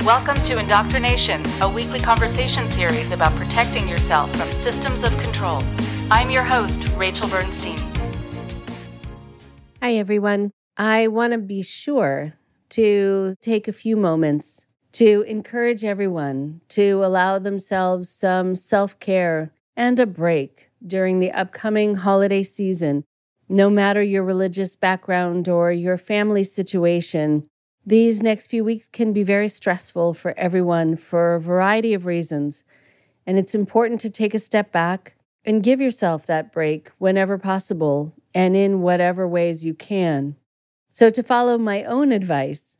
Welcome to IndoctriNation, a weekly conversation series about protecting yourself from systems of control. I'm your host, Rachel Bernstein. Hi, everyone. I want to be sure to take a few moments to encourage everyone to allow themselves some self-care and a break during the upcoming holiday season. No matter your religious background or your family situation, these next few weeks can be very stressful for everyone for a variety of reasons. And it's important to take a step back and give yourself that break whenever possible and in whatever ways you can. So to follow my own advice,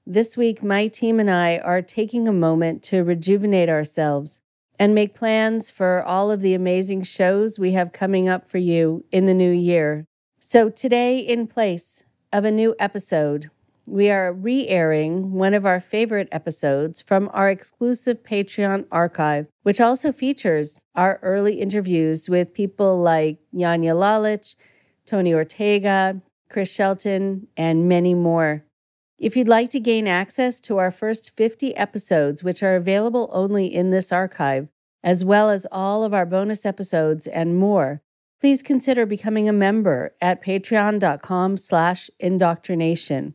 this week my team and I are taking a moment to rejuvenate ourselves and make plans for all of the amazing shows we have coming up for you in the new year. So today, in place of a new episode, we are re-airing one of our favorite episodes from our exclusive Patreon archive, which also features our early interviews with people like Janja Lalich, Tony Ortega, Chris Shelton, and many more. If you'd like to gain access to our first 50 episodes, which are available only in this archive, as well as all of our bonus episodes and more, please consider becoming a member at patreon.com/indoctrination.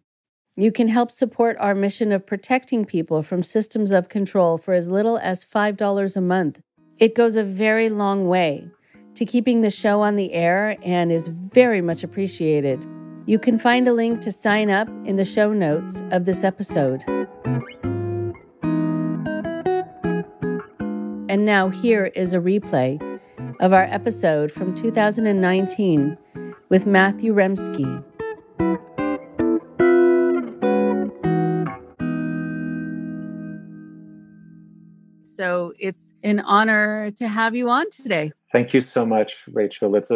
You can help support our mission of protecting people from systems of control for as little as $5 a month. It goes a very long way to keeping the show on the air and is very much appreciated. You can find a link to sign up in the show notes of this episode. And now here is a replay of our episode from 2019 with Matthew Remski. So it's an honor to have you on today. Thank you so much, Rachel. It's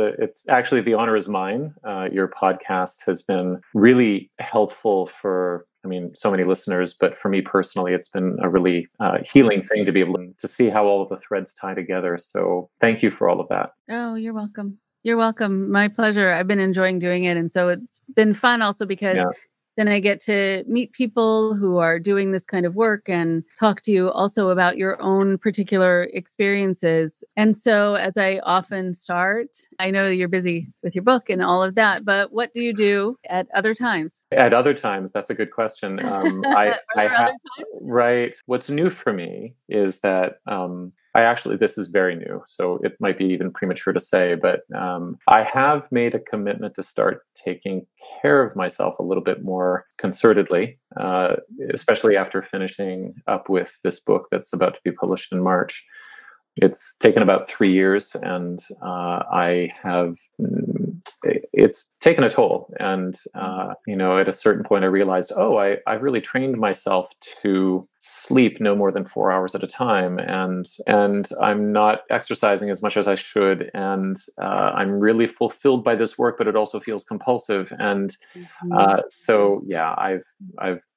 actually, the honor is mine. Your podcast has been really helpful for, so many listeners, but for me personally, it's been a really healing thing to be able to see how all of the threads tie together. So thank you for all of that. Oh, you're welcome. You're welcome. My pleasure. I've been enjoying doing it. And so it's been fun also because then I get to meet people who are doing this kind of work and talk to you also about your own particular experiences. And so as I often start, I know you're busy with your book and all of that, but what do you do at other times? At other times, that's a good question. Other times? Right. What's new for me is that this is very new, so it might be even premature to say, but I have made a commitment to start taking care of myself a little bit more concertedly, especially after finishing up with this book that's about to be published in March. It's taken about 3 years, and it's taken a toll. And, at a certain point, I realized, I really trained myself to sleep no more than 4 hours at a time. And I'm not exercising as much as I should. And I'm really fulfilled by this work, but it also feels compulsive. And I've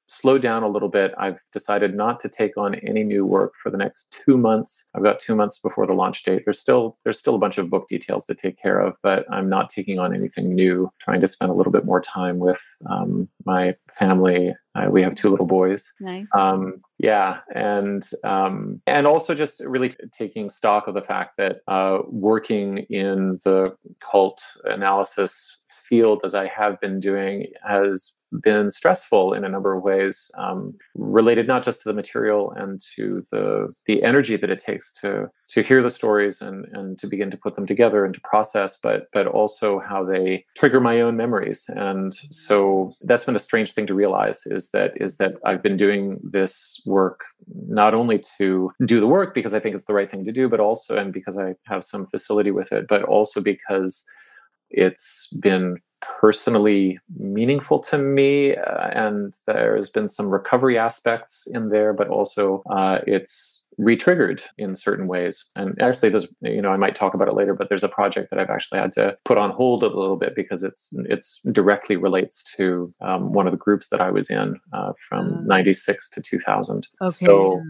slowed down a little bit. I've decided not to take on any new work for the next 2 months. I've got 2 months before the launch date. There's still a bunch of book details to take care of, but I'm not taking on anything new. Trying to spend a little bit more time with my family. We have 2 little boys. Nice. And also just really taking stock of the fact that working in the cult analysis field, as I have been doing, has been stressful in a number of ways, related not just to the material and to the energy that it takes to hear the stories and to begin to put them together and to process, but also how they trigger my own memories. And so that's been a strange thing to realize is that I've been doing this work not only to do the work because I think it's the right thing to do, but also, and because I have some facility with it, but also because it's been personally meaningful to me, and there's been some recovery aspects in there, but also it's re-triggered in certain ways. And actually, there's, I might talk about it later, but there's a project that I've actually had to put on hold a little bit because it's directly relates to one of the groups that I was in from 96 to 2000. Okay. So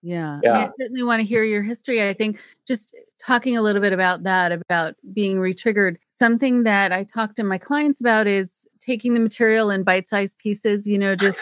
Yeah. I mean, I Yeah. certainly want to hear your history. I think just talking a little bit about that, about being re-triggered, something that I talk to my clients about is taking the material in bite-sized pieces, just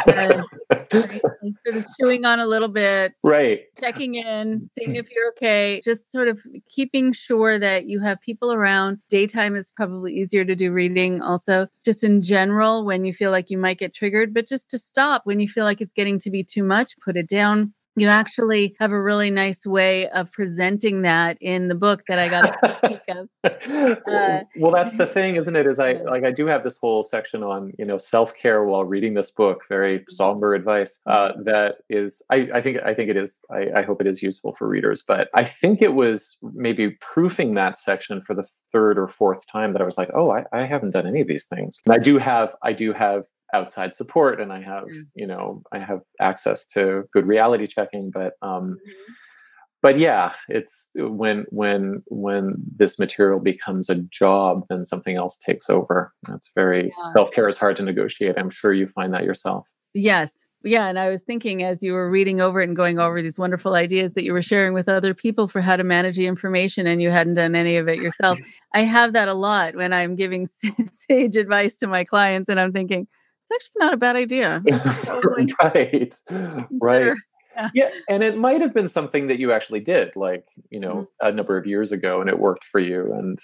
uh, like sort of chewing on a little bit, Right. checking in, seeing if you're okay, just sort of keeping sure that you have people around. Daytime is probably easier to do reading also, just in general, when you feel like you might get triggered, but just to stop when you feel like it's getting to be too much, put it down. You actually have a really nice way of presenting that in the book that I got a sneak peek of. Well, that's the thing, isn't it? Is Yeah. I do have this whole section on self-care while reading this book, very somber advice. That is, I think it is. I hope it is useful for readers. But I think it was maybe proofing that section for the third or fourth time that I was like, oh, I haven't done any of these things. And I do have outside support, and I have I have access to good reality checking, but yeah, it's when this material becomes a job, then something else takes over. That's very Self-care is hard to negotiate. I'm sure you find that yourself. Yes. Yeah. And I was thinking, as you were reading over it and going over these wonderful ideas that you were sharing with other people for how to manage the information, and you hadn't done any of it yourself. I have that a lot when I'm giving sage advice to my clients, and I'm thinking, it's actually not a bad idea. I should probably Right. Right. consider. Yeah. Yeah, and it might have been something that you actually did, like a number of years ago, and it worked for you. And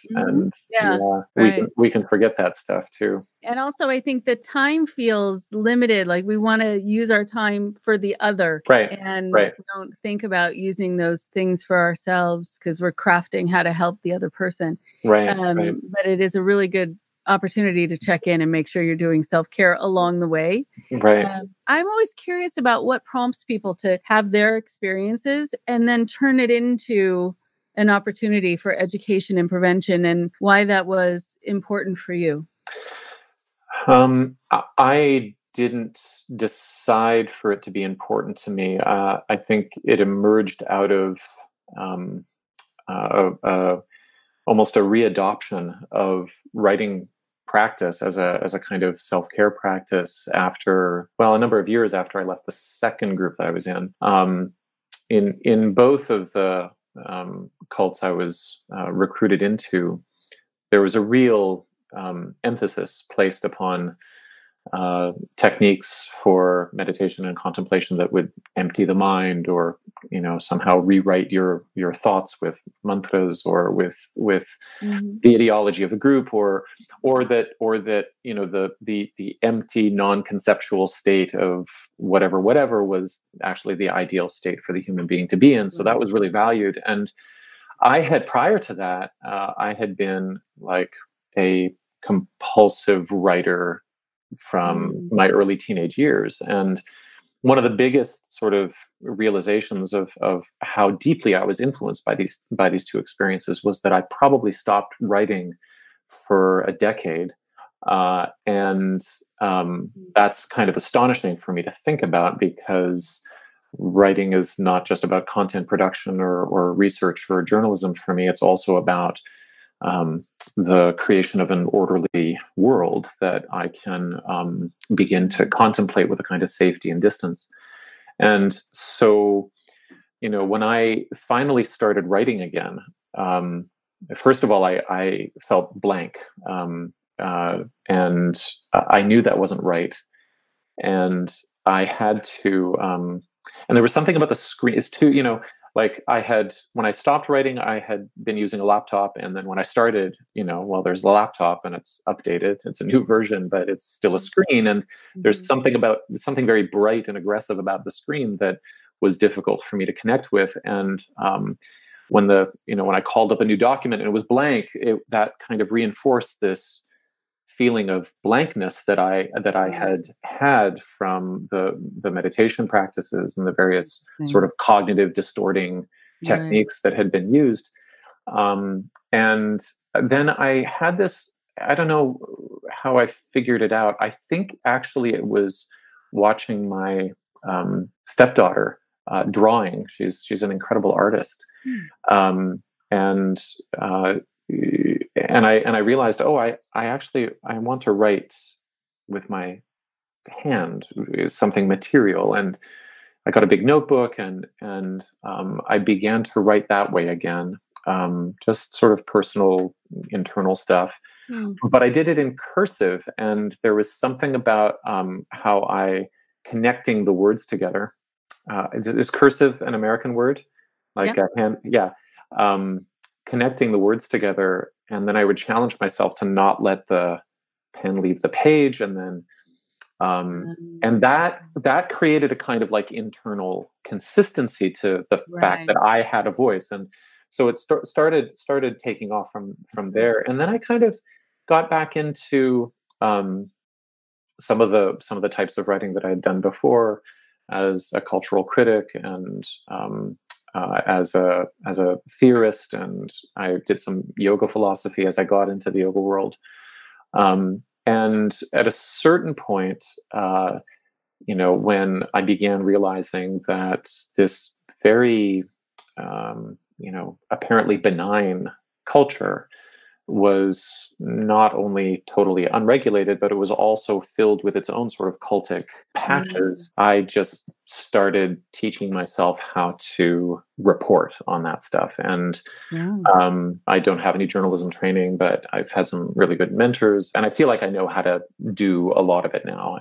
Yeah. yeah, Right. we can forget that stuff too. And also, I think the time feels limited. Like we want to use our time for the other, Right. and Right. don't think about using those things for ourselves because we're crafting how to help the other person. Right. Right. But it is a really good opportunity to check in and make sure you're doing self-care along the way. Right. I'm always curious about what prompts people to have their experiences and then turn it into an opportunity for education and prevention, and why that was important for you. I didn't decide for it to be important to me. I think it emerged out of um, almost a readoption of writing practice as a kind of self-care practice after, well, a number of years after I left the second group that I was in. In both of the cults I was recruited into, there was a real emphasis placed upon techniques for meditation and contemplation that would empty the mind, or somehow rewrite your thoughts with mantras, or with the ideology of the group, or that the empty non-conceptual state of whatever was actually the ideal state for the human being to be in. So that was really valued. And I had, prior to that, I had been like a compulsive writer from my early teenage years. And one of the biggest sort of realizations of how deeply I was influenced by these two experiences was that I probably stopped writing for a decade. And that's kind of astonishing for me to think about, because writing is not just about content production or research or journalism for me. It's also about the creation of an orderly world that I can begin to contemplate with a kind of safety and distance. And so, when I finally started writing again, first of all, I felt blank. And I knew that wasn't right. And I had to, and there was something about the screen. It's too, like when I stopped writing, I had been using a laptop. And then when I started, well, there's the laptop and it's updated. It's a new version, but it's still a screen. And there's something very bright and aggressive about the screen that was difficult for me to connect with. And when I called up a new document and it was blank, that kind of reinforced this feeling of blankness that I had from the meditation practices and the various sort of cognitive distorting techniques that had been used. And then I had this, I don't know how I figured it out. I think actually it was watching my stepdaughter drawing. She's an incredible artist. And I realized, I want to write with my hand, something material. And I got a big notebook and I began to write that way again, just sort of personal, internal stuff. But I did it in cursive, and there was something about how I connecting the words together. Is cursive an American word? Like Yep. a hand? Yeah. Connecting the words together, and then I would challenge myself to not let the pen leave the page, and then and that created a kind of like internal consistency to the fact that I had a voice, and so it started taking off from there, and then I kind of got back into some of the types of writing that I had done before, as a cultural critic and as a theorist, and I did some yoga philosophy as I got into the yoga world. And at a certain point, when I began realizing that this very, apparently benign culture was not only totally unregulated, but it was also filled with its own sort of cultic patches. I just started teaching myself how to report on that stuff. And I don't have any journalism training, but I've had some really good mentors, and I feel like I know how to do a lot of it now.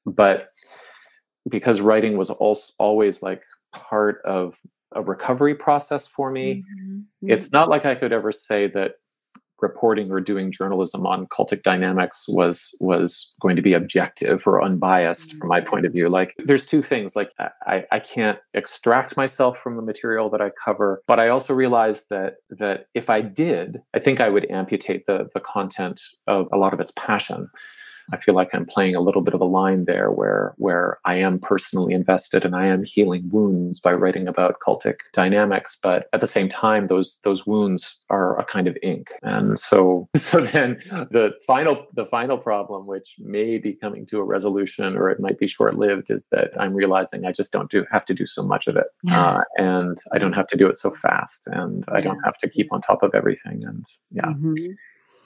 But because writing was also always like part of a recovery process for me, it's not like I could ever say that reporting or doing journalism on cultic dynamics was going to be objective or unbiased from my point of view. Like, there's two things. Like, I can't extract myself from the material that I cover, but I also realized that if I did, I think I would amputate the content of a lot of its passion. I feel like I'm playing a little bit of a line there where I am personally invested and I am healing wounds by writing about cultic dynamics, but at the same time, those wounds are a kind of ink. And so then the final problem, which may be coming to a resolution, or it might be short-lived, is that I'm realizing I just don't have to do so much of it. And I don't have to do it so fast, and I don't have to keep on top of everything. And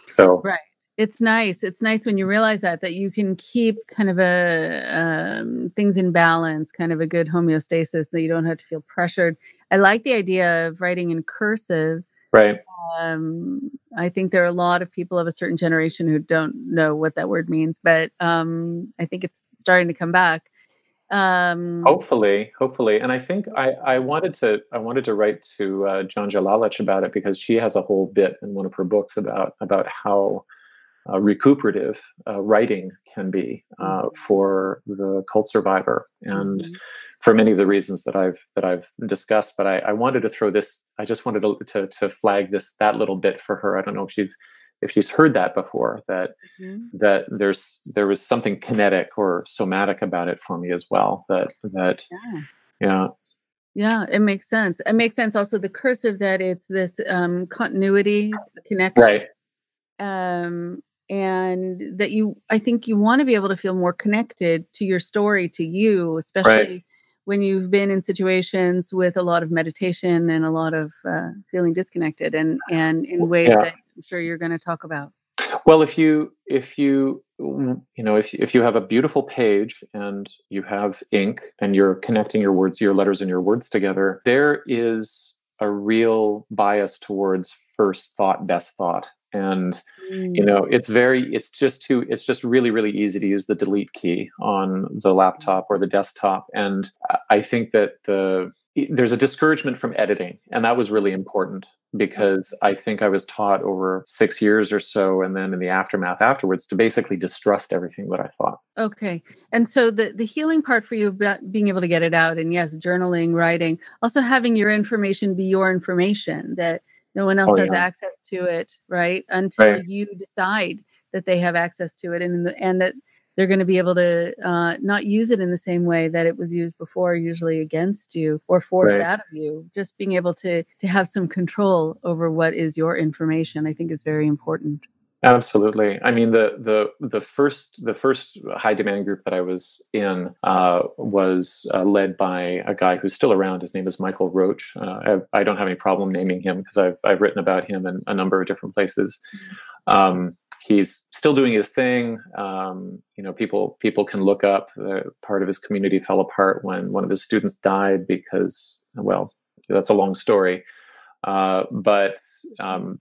so. Right. It's nice. It's nice when you realize that you can keep kind of a things in balance, kind of a good homeostasis, that you don't have to feel pressured. I like the idea of writing in cursive. Right. I think there are a lot of people of a certain generation who don't know what that word means, but I think it's starting to come back. Hopefully, and I think I wanted to write to John Jalalich about it, because she has a whole bit in one of her books about how recuperative writing can be for the cult survivor, and for many of the reasons that I've discussed. But I wanted to throw this. I just wanted to flag that little bit for her. I don't know if she's heard that before. That there was something kinetic or somatic about it for me as well. Yeah, it makes sense. It makes sense. Also, the cursive, that it's this continuity, connection. Right. And that I think you want to be able to feel more connected to your story, to you, especially when you've been in situations with a lot of meditation and a lot of feeling disconnected, and in ways that I'm sure you're going to talk about. Well, if you have a beautiful page and you have ink and you're connecting your letters and your words together, there is a real bias towards first thought, best thought. And it's just really, really easy to use the delete key on the laptop or the desktop. And I think that there's a discouragement from editing, and that was really important, because I think I was taught over 6 years or so, and then in the aftermath afterwards, to basically distrust everything that I thought. Okay. And so the healing part for you about being able to get it out, and yes, journaling, writing, also having your information be your information, that no one else has access to it, right? Until you decide that they have access to it, and that they're going to be able to not use it in the same way that it was used before, usually against you or forced out of you. Just being able to have some control over what is your information, I think, is very important. Absolutely. I mean, the first high demand group that I was in was led by a guy who's still around. His name is Michael Roach. I don't have any problem naming him, because I've written about him in a number of different places. He's still doing his thing. People can look up. Part of his community fell apart when one of his students died because, well, that's a long story. But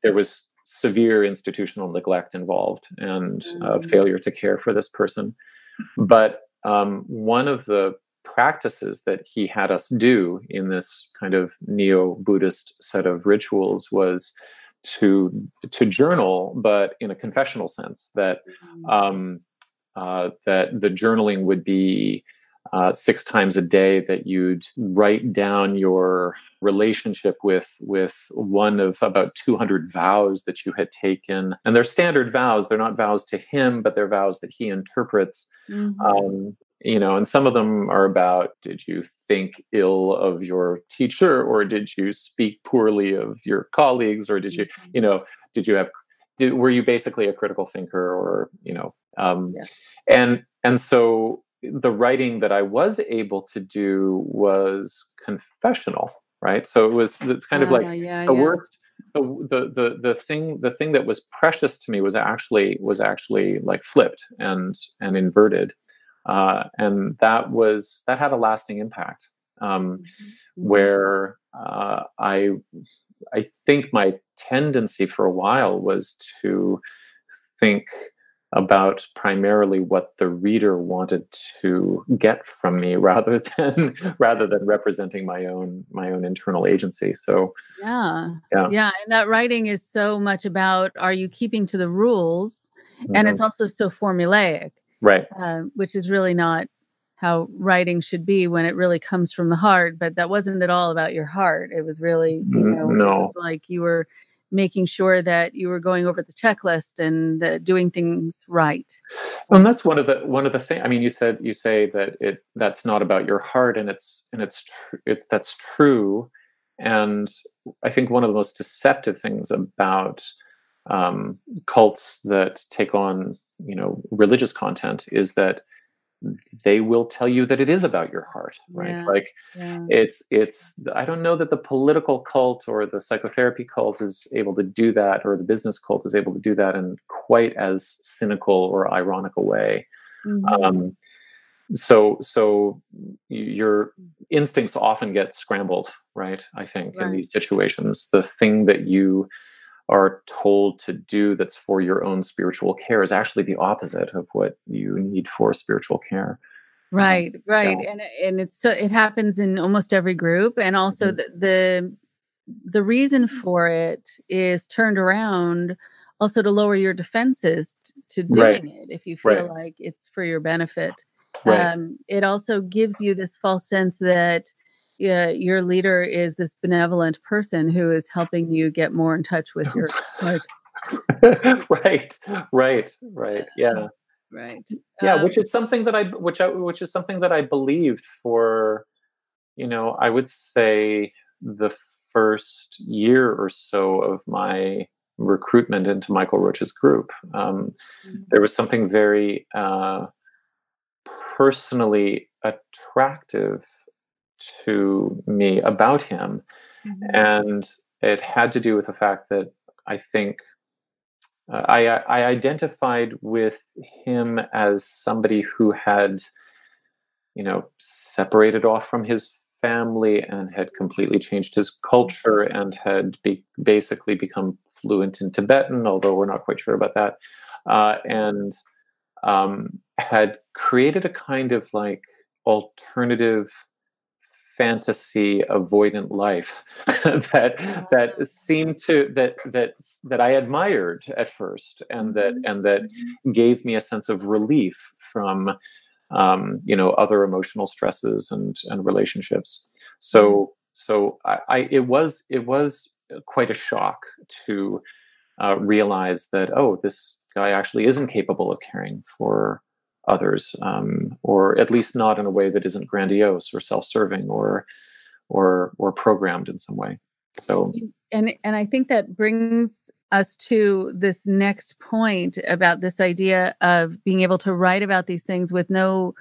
there was severe institutional neglect involved and failure to care for this person. But one of the practices that he had us do in this kind of neo-Buddhist set of rituals was to journal, but in a confessional sense. That that the journaling would be 6 times a day, that you'd write down your relationship with one of about 200 vows that you had taken. And they're standard vows. They're not vows to him, but they're vows that he interprets. And some of them are about, did you think ill of your teacher, or did you speak poorly of your colleagues, or did you, were you basically a critical thinker, or, and so the writing that I was able to do was confessional, right? So it's kind of like worst, the thing that was precious to me was actually like flipped and inverted, and that had a lasting impact. Where I think my tendency for a while was to think about primarily what the reader wanted to get from me, rather than representing my own internal agency. So and that writing is so much about, are you keeping to the rules? And it's also so formulaic, right? Which is really not how writing should be, when it really comes from the heart. But that wasn't at all about your heart. It was really, it was like you were making sure that you were going over the checklist and doing things right. And that's one of the things. I mean, you say that that's not about your heart, and that's true. And I think one of the most deceptive things about cults that take on religious content is that they will tell you that it is about your heart, right? It's I don't know that the political cult or the psychotherapy cult is able to do that, or the business cult is able to do that in quite as cynical or ironical way. So your instincts often get scrambled, right? I think in these situations, the thing that you are told to do that's for your own spiritual care is actually the opposite of what you need for spiritual care. Right. And it happens in almost every group. And also the reason for it is turned around also to lower your defenses to doing it, if you feel like it's for your benefit. It also gives you this false sense that your leader is this benevolent person who is helping you get more in touch with your heart. Right. Yeah. Right. Which is something that I believed for, I would say the first year or so of my recruitment into Michael Roach's group. There was something very personally attractive to me about him. And it had to do with the fact that I think I identified with him as somebody who had, separated off from his family and had completely changed his culture and had basically become fluent in Tibetan, although we're not quite sure about that, and had created a kind of like alternative fantasy avoidant life that seemed to that I admired at first, and that gave me a sense of relief from other emotional stresses and relationships. So it was quite a shock to realize that, this guy actually isn't capable of caring for others, or at least not in a way that isn't grandiose or self-serving or programmed in some way. So, and I think that brings us to this next point about this idea of being able to write about these things with no,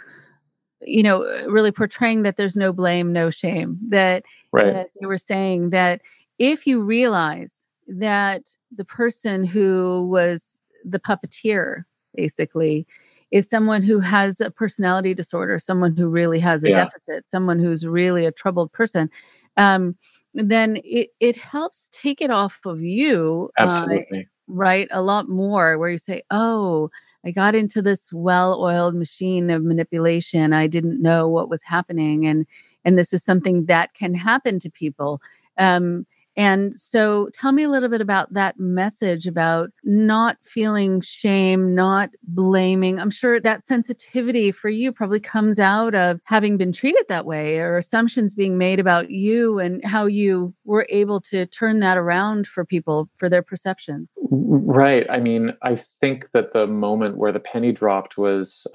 really portraying that there's no blame, no shame. That, as you were saying, that if you realize that the person who was the puppeteer, basically, is someone who has a personality disorder, someone who really has a Yeah, deficit, someone who's really a troubled person, um, then it helps take it off of you, absolutely. right? A lot more where you say, oh, I got into this well-oiled machine of manipulation. I didn't know what was happening. And this is something that can happen to people. Um, and so tell me a little bit about that message about not feeling shame, not blaming. I'm sure that sensitivity for you probably comes out of having been treated that way or assumptions being made about you and how you were able to turn that around for people, for their perceptions. Right. I mean, I think that the moment where the penny dropped was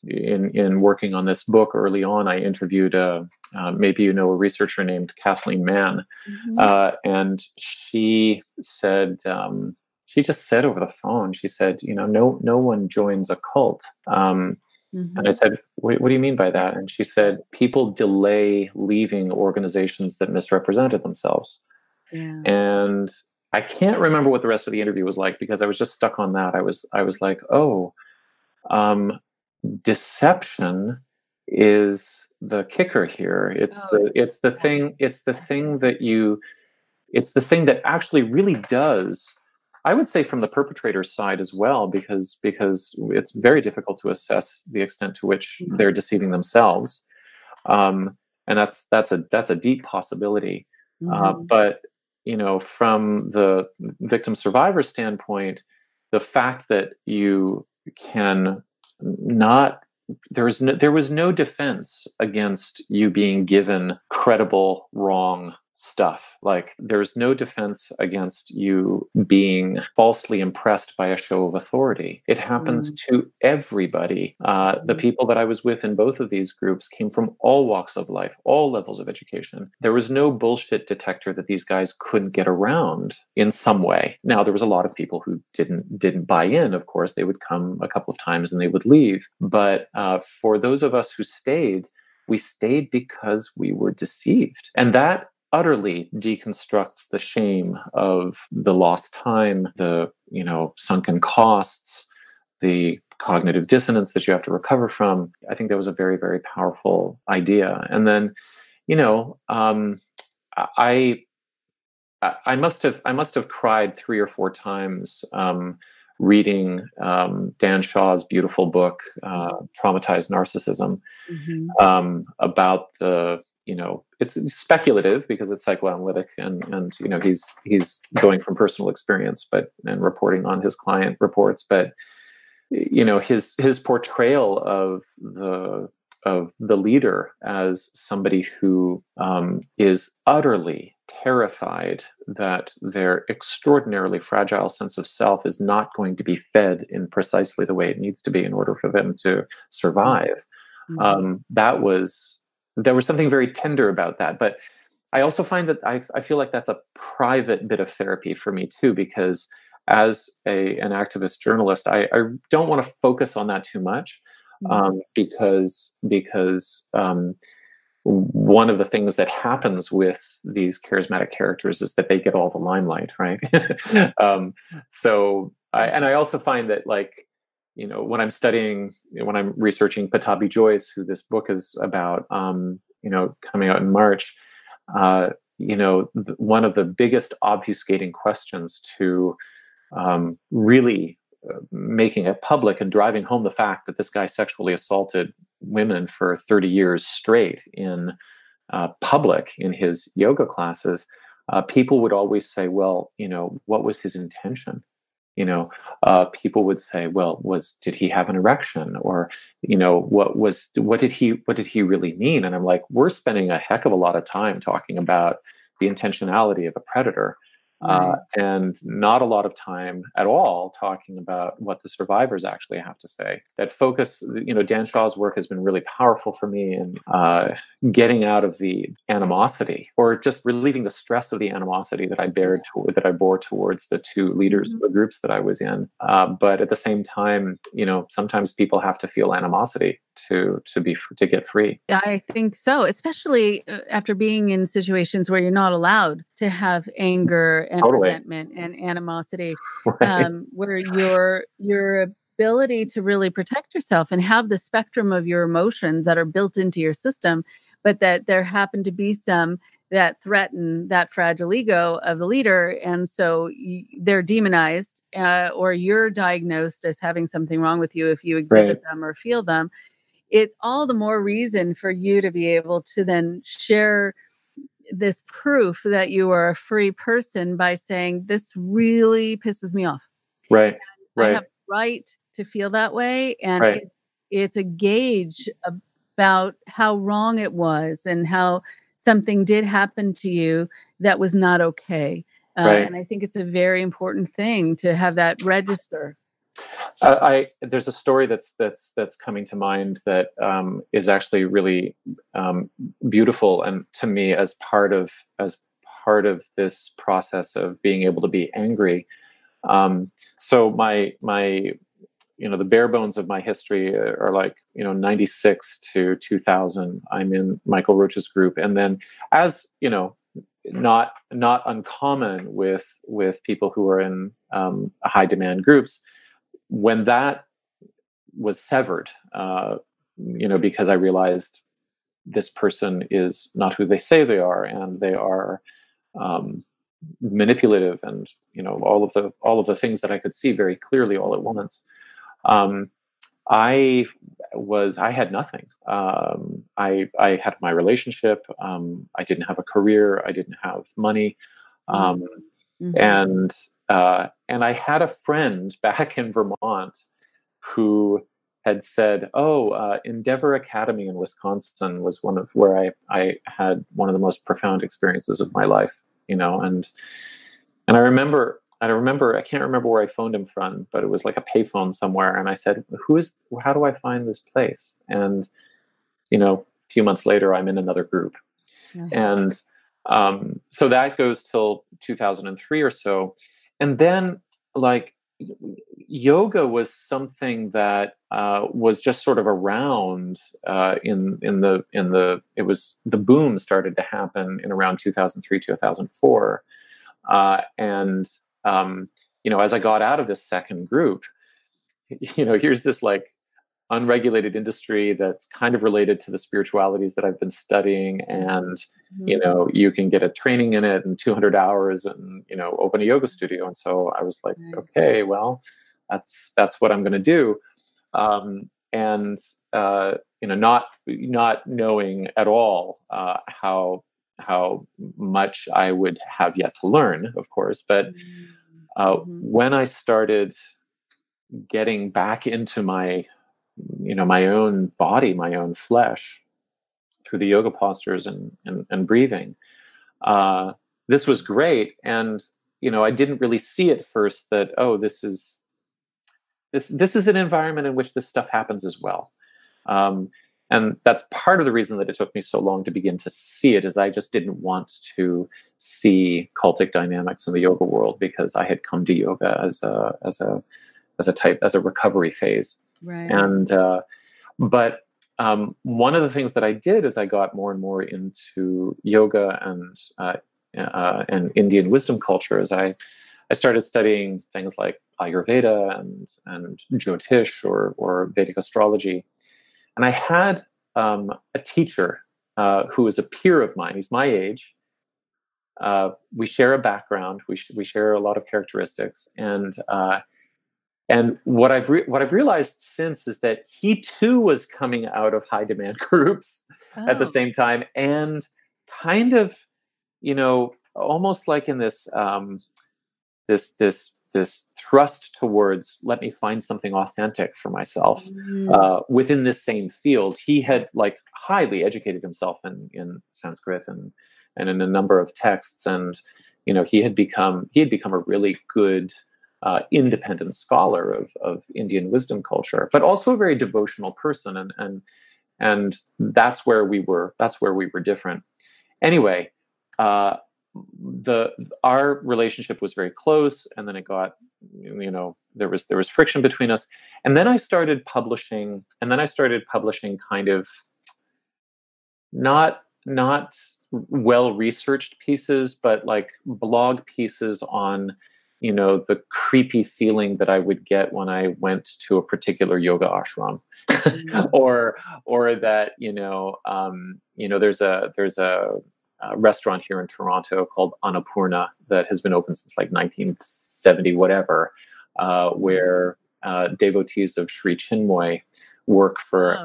in working on this book early on. I interviewed maybe you know a researcher named Kathleen Mann, Mhm. and she said she just said over the phone. She said, you know, no one joins a cult. And I Mhm. said, what do you mean by that? And she said, people delay leaving organizations that misrepresented themselves. Yeah. And I can't remember what the rest of the interview was like because I was just stuck on that. I was like, oh, um, deception is the kicker here. It's Oh, the it's the yeah. thing. It's the thing that actually really does. I would say from the perpetrator's side as well, because it's very difficult to assess the extent to which they're deceiving themselves, um, and that's a deep possibility. Mhm. But you know, from the victim survivor standpoint, the fact that you can not there was no defense against you being given credible wrong stuff. Like there's no defense against you being falsely impressed by a show of authority. It happens Mm. to everybody. The Mhm. people that I was with in both of these groups came from all walks of life, all levels of education. There was no bullshit detector that these guys couldn't get around in some way. Now there was a lot of people who didn't buy in. Of course, they would come a couple of times and they would leave. But for those of us who stayed, we stayed because we were deceived, and that utterly deconstructs the shame of the lost time, the sunken costs, the cognitive dissonance that you have to recover from. I think that was a very, very powerful idea. And then, you know, I I must have cried 3 or 4 times reading Dan Shaw's beautiful book, Traumatized Narcissism, Mhm. about the it's speculative because it's psychoanalytic, and he's going from personal experience and reporting on his client reports, but his portrayal of the leader as somebody who is utterly terrified that their extraordinarily fragile sense of self is not going to be fed in precisely the way it needs to be in order for them to survive. Mhm. There was something very tender about that. But I also find that I feel like that's a private bit of therapy for me too, because as an activist journalist, I don't want to focus on that too much, Mhm. because one of the things that happens with these charismatic characters is that they get all the limelight, right? um, I also find that, like, when when I'm researching Patabi Joyce, who this book is about, coming out in March, one of the biggest obfuscating questions to really making it public and driving home the fact that this guy sexually assaulted women for 30 years straight in public in his yoga classes, people would always say, well, what was his intention? People would say, well, did he have an erection, or what did he really mean? And I'm like, we're spending a heck of a lot of time talking about the intentionality of a predator, Right. and not a lot of time at all talking about what the survivors actually have to say. That focus, Dan Shaw's work has been really powerful for me in getting out of the animosity, or just relieving the stress of the animosity that I bore towards the two leaders of Mhm. the groups that I was in. But at the same time, sometimes people have to feel animosity to get free. I think so, especially after being in situations where you're not allowed to have anger and Totally. resentment and animosity, Right. where your ability to really protect yourself and have the spectrum of your emotions that are built into your system, but that there happen to be some that threaten that fragile ego of the leader, and so they're demonized, or you're diagnosed as having something wrong with you if you exhibit Right. them or feel them. It all the more reason for you to be able to then share this proof that you are a free person by saying, this really pisses me off. Right. I have Right. the right to feel that way. And Right. it's a gauge about how wrong it was and how something did happen to you that was not okay. Right. And I think it's a very important thing to have that register. There's a story that's coming to mind that is actually really beautiful, and to me as part of this process of being able to be angry. So my the bare bones of my history are like 96 to 2000. I'm in Michael Roach's group, and then as not uncommon with people who are in high demand groups, when that was severed, because I realized this person is not who they say they are, and they are manipulative, and all of the things that I could see very clearly all at once. I had nothing. I had my relationship. I didn't have a career. I didn't have money. Mm-hmm. And I had a friend back in Vermont who had said, Endeavor Academy in Wisconsin was one of where I had one of the most profound experiences of my life, and I remember, I can't remember where I phoned him from, but it was like a payphone somewhere. And I said, how do I find this place? And, a few months later, I'm in another group. Mm-hmm. And so that goes till 2003 or so. And then yoga was something that was just sort of around the boom started to happen in around 2003, 2004. As I got out of this second group, here's this unregulated industry that's kind of related to the spiritualities that I've been studying. And, you can get a training in it in 200 hours and, open a yoga studio. And so I was like, okay, well, that's what I'm going to do. Not knowing at all how much I would have yet to learn, of course. But when I started getting back into my own body, my own flesh, through the yoga postures and breathing, this was great. And I didn't really see at first that this is an environment in which this stuff happens as well. And that's part of the reason that it took me so long to begin to see it, is I just didn't want to see cultic dynamics in the yoga world, because I had come to yoga as a recovery phase. Right. And but one of the things that I did as I got more and more into yoga and Indian wisdom culture, is I started studying things like Ayurveda and Jyotish or Vedic astrology. And I had a teacher who is a peer of mine. He's my age. We share a background. We share a lot of characteristics. And what I've realized since is that he too was coming out of high demand groups at the same time, and kind of, almost like in this this thrust towards, let me find something authentic for myself within this same field. He had highly educated himself in Sanskrit and in a number of texts, and he had become a really good independent scholar of Indian wisdom culture, but also a very devotional person, and that's where we were different. Anyway, our relationship was very close, and then it got, there was friction between us, and then I started publishing, kind of not well researched pieces, but like blog pieces on, the creepy feeling that I would get when I went to a particular yoga ashram, or that, there's a restaurant here in Toronto called Annapurna that has been open since like 1970 whatever, where devotees of Sri Chinmoy work for,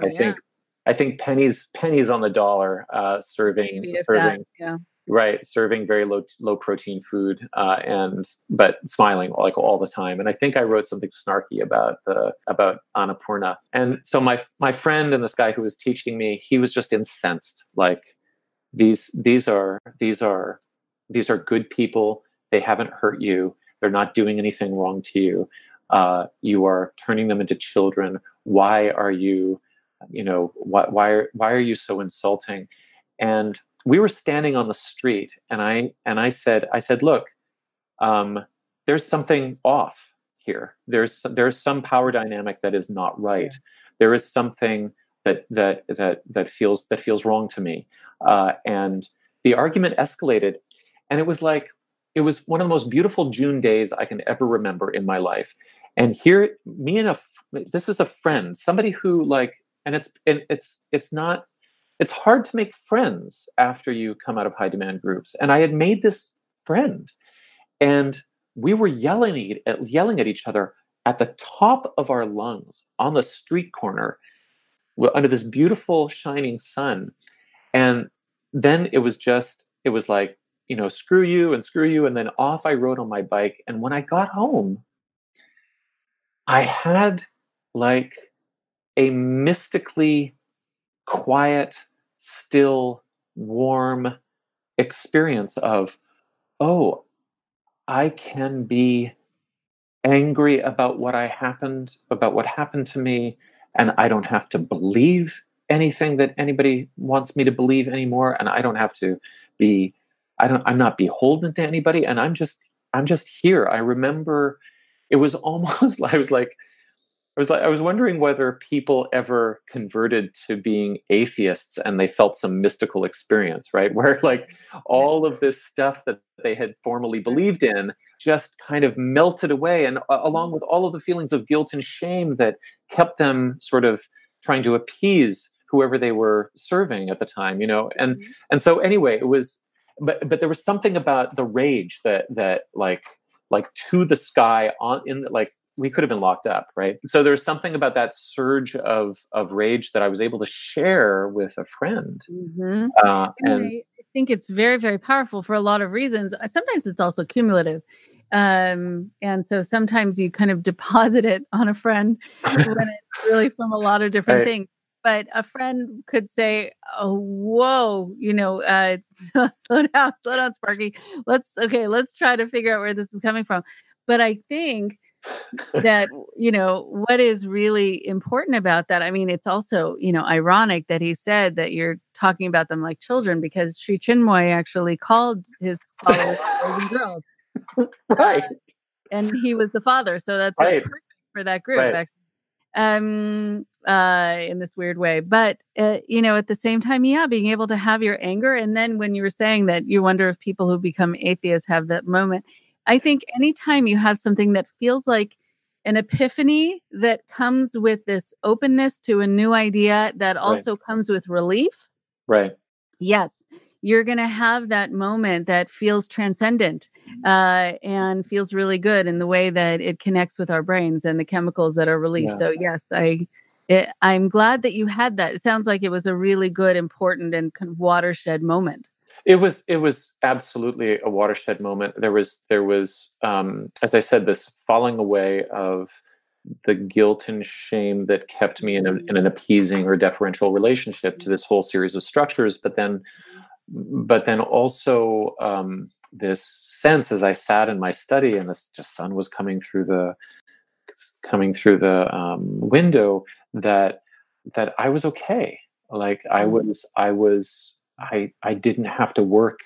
I think pennies on the dollar, serving right, serving very low protein food, but smiling like all the time. And I think I wrote something snarky about Annapurna. And so my friend and this guy who was teaching me, he was just incensed. Like, these are good people. They haven't hurt you. They're not doing anything wrong to you. You are turning them into children. Why are you, why are you so insulting? And we were standing on the street, and I said, look, there's something off here. There's some power dynamic that is not right. Yeah. There is something that feels wrong to me. And the argument escalated, and it was one of the most beautiful June days I can ever remember in my life. And here, this is a friend, somebody who and it's hard to make friends after you come out of high demand groups. And I had made this friend, and we were yelling at each other at the top of our lungs on the street corner under this beautiful shining sun. And then it was like, screw you. And then off I rode on my bike. And when I got home, I had like a mystically quiet, still, warm experience of, oh, I can be angry about what happened to me, and I don't have to believe anything that anybody wants me to believe anymore, and I don't have to be, I'm not beholden to anybody, and I'm just here. I remember it was almost I was wondering whether people ever converted to being atheists and they felt some mystical experience, right? Where like all of this stuff that they had formerly believed in just kind of melted away, and along with all of the feelings of guilt and shame that kept them sort of trying to appease whoever they were serving at the time, and so anyway, it was, but there was something about the rage that like to the sky we could have been locked up, right? So there's something about that surge of rage that I was able to share with a friend. Mm-hmm. I think it's very, very powerful for a lot of reasons. Sometimes it's also cumulative. And so sometimes you kind of deposit it on a friend when it's really from a lot of different things. But a friend could say, "Oh, whoa, slow down, Sparky. Let's try to figure out where this is coming from." But I think that, what is really important about that, I mean, it's also, ironic that he said that you're talking about them like children, because Sri Chinmoy actually called his followers boys and girls. Right. And he was the father. So that's perfect for that group. Right. In this weird way. But, at the same time, being able to have your anger. And then when you were saying that you wonder if people who become atheists have that moment, I think anytime you have something that feels like an epiphany that comes with this openness to a new idea that also comes with relief. Right. Yes, you're going to have that moment that feels transcendent and feels really good in the way that it connects with our brains and the chemicals that are released. Yeah. So yes, I'm glad that you had that. It sounds like it was a really good, important, and kind of watershed moment. It was absolutely a watershed moment. There was, as I said, this falling away of the guilt and shame that kept me in an appeasing or deferential relationship to this whole series of structures. But then also this sense, as I sat in my study and this just sun was coming through the window, that I was okay. Like I didn't have to work.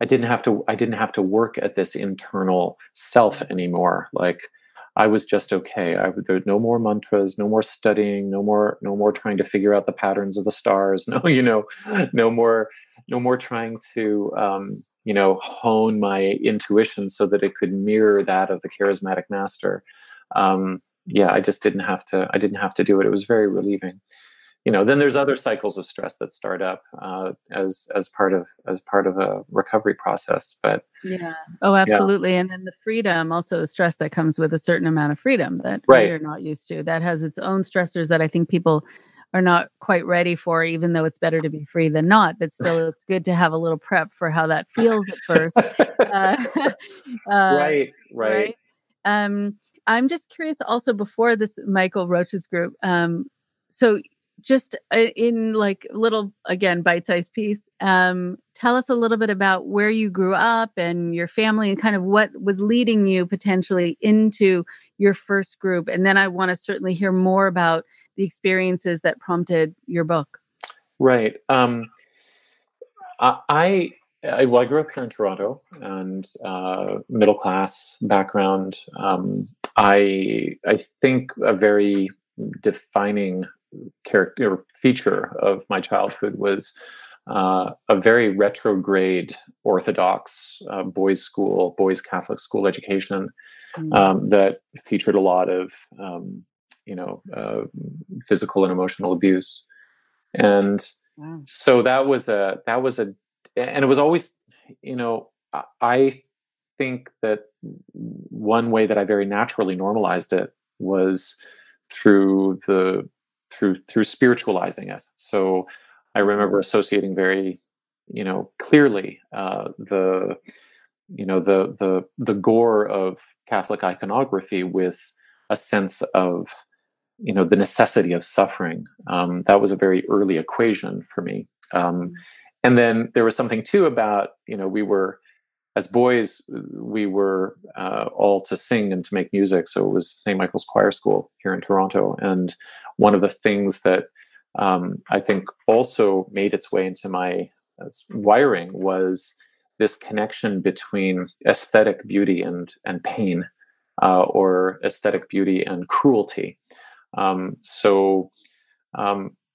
I didn't have to work at this internal self anymore. Like I was just okay. There's no more mantras, no more studying, no more trying to figure out the patterns of the stars. No, no more, no more trying to, hone my intuition so that it could mirror that of the charismatic master. Yeah, I just didn't have to. I didn't have to do it. It was very relieving. Then there's other cycles of stress that start up as part of a recovery process. But Yeah. Oh, yeah, absolutely. And then the freedom, also the stress that comes with a certain amount of freedom that we right. are not used to. That has its own stressors that I think people are not quite ready for, even though it's better to be free than not. But still, it's good to have a little prep for how that feels at first. Uh, uh, Right, right. right. Um, I'm just curious also before this Michael Roach's group. So just in like little, again, bite-sized piece, tell us a little bit about where you grew up and your family and kind of what was leading you potentially into your first group. And then I want to certainly hear more about the experiences that prompted your book. Right. Well, I grew up here in Toronto, and middle class background. I think a very defining character or feature of my childhood was a very retrograde Orthodox boys Catholic school education Mm. that featured a lot of physical and emotional abuse. And Wow. so and it was always, I think that one way that I very naturally normalized it was through through spiritualizing it. So I remember associating very, clearly the gore of Catholic iconography with a sense of, the necessity of suffering. That was a very early equation for me. And then there was something too about, we were, as boys, we were all to sing and to make music. So it was St. Michael's Choir School here in Toronto. And one of the things that I think also made its way into my wiring was this connection between aesthetic beauty and pain, or aesthetic beauty and cruelty. So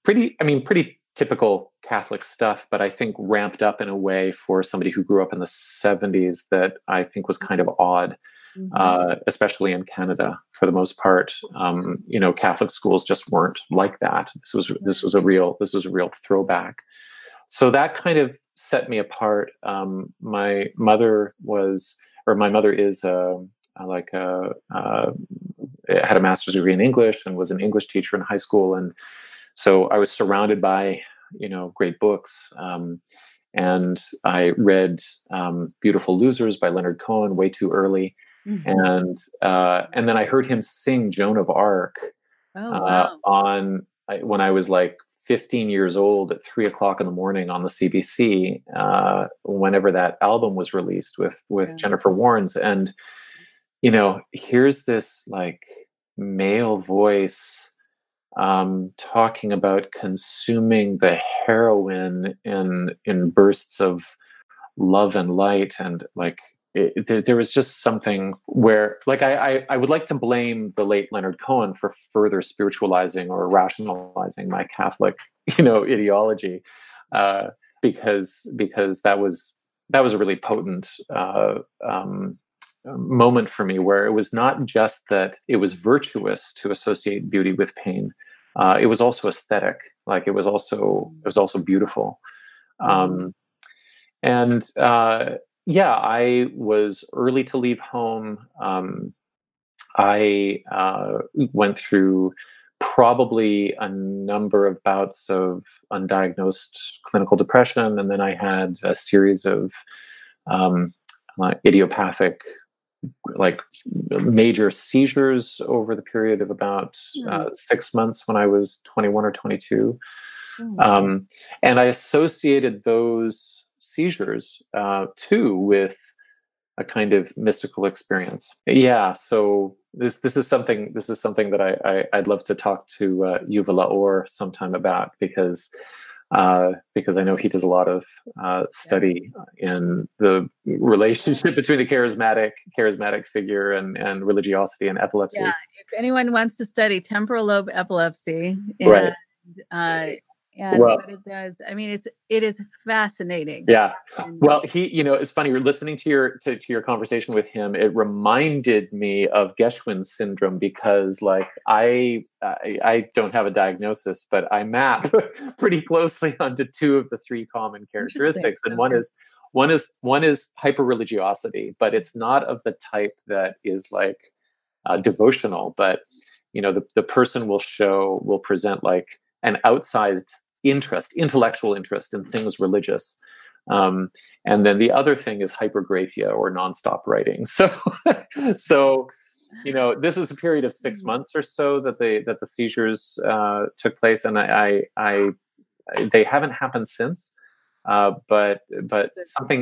pretty typical Catholic stuff, but I think ramped up in a way for somebody who grew up in the 70s that I think was kind of odd, especially in Canada for the most part. Catholic schools just weren't like that. This was a real throwback. So that kind of set me apart. My mother is had a master's degree in English and was an English teacher in high school. And so I was surrounded by, great books. And I read Beautiful Losers by Leonard Cohen way too early. And then I heard him sing Joan of Arc Oh, wow. when I was like 15 years old at 3:00 in the morning on the CBC, whenever that album was released with Jennifer Warnes. And, here's this like male voice talking about consuming the heroine in bursts of love and light. And like there was just something where like I would like to blame the late Leonard Cohen for further spiritualizing or rationalizing my Catholic ideology, because that was a really potent moment for me, where it was not just that it was virtuous to associate beauty with pain. It was also aesthetic. Like it was also beautiful. And yeah, I was early to leave home. I went through probably a number of bouts of undiagnosed clinical depression, and then I had a series of idiopathic, like major seizures over the period of about 6 months when I was 21 or 22. And I associated those seizures too with a kind of mystical experience. Yeah, so this is something I'd love to talk to Yuval Laor sometime about, because because I know he does a lot of study in the relationship between the charismatic figure and religiosity and epilepsy. Yeah, if anyone wants to study temporal lobe epilepsy Right. and what it does, I mean, it is fascinating. Yeah. Well, it's funny. You're listening to your conversation with him. It reminded me of Geschwin's syndrome because, like, I don't have a diagnosis, but I map pretty closely onto two of the three common characteristics, and one is hyper-religiosity, but it's not of the type that is like devotional, but the person will present like an outsized intellectual interest in things religious. And then the other thing is hypergraphia or nonstop writing. So this was a period of 6 months or so that the seizures took place, and they haven't happened since. But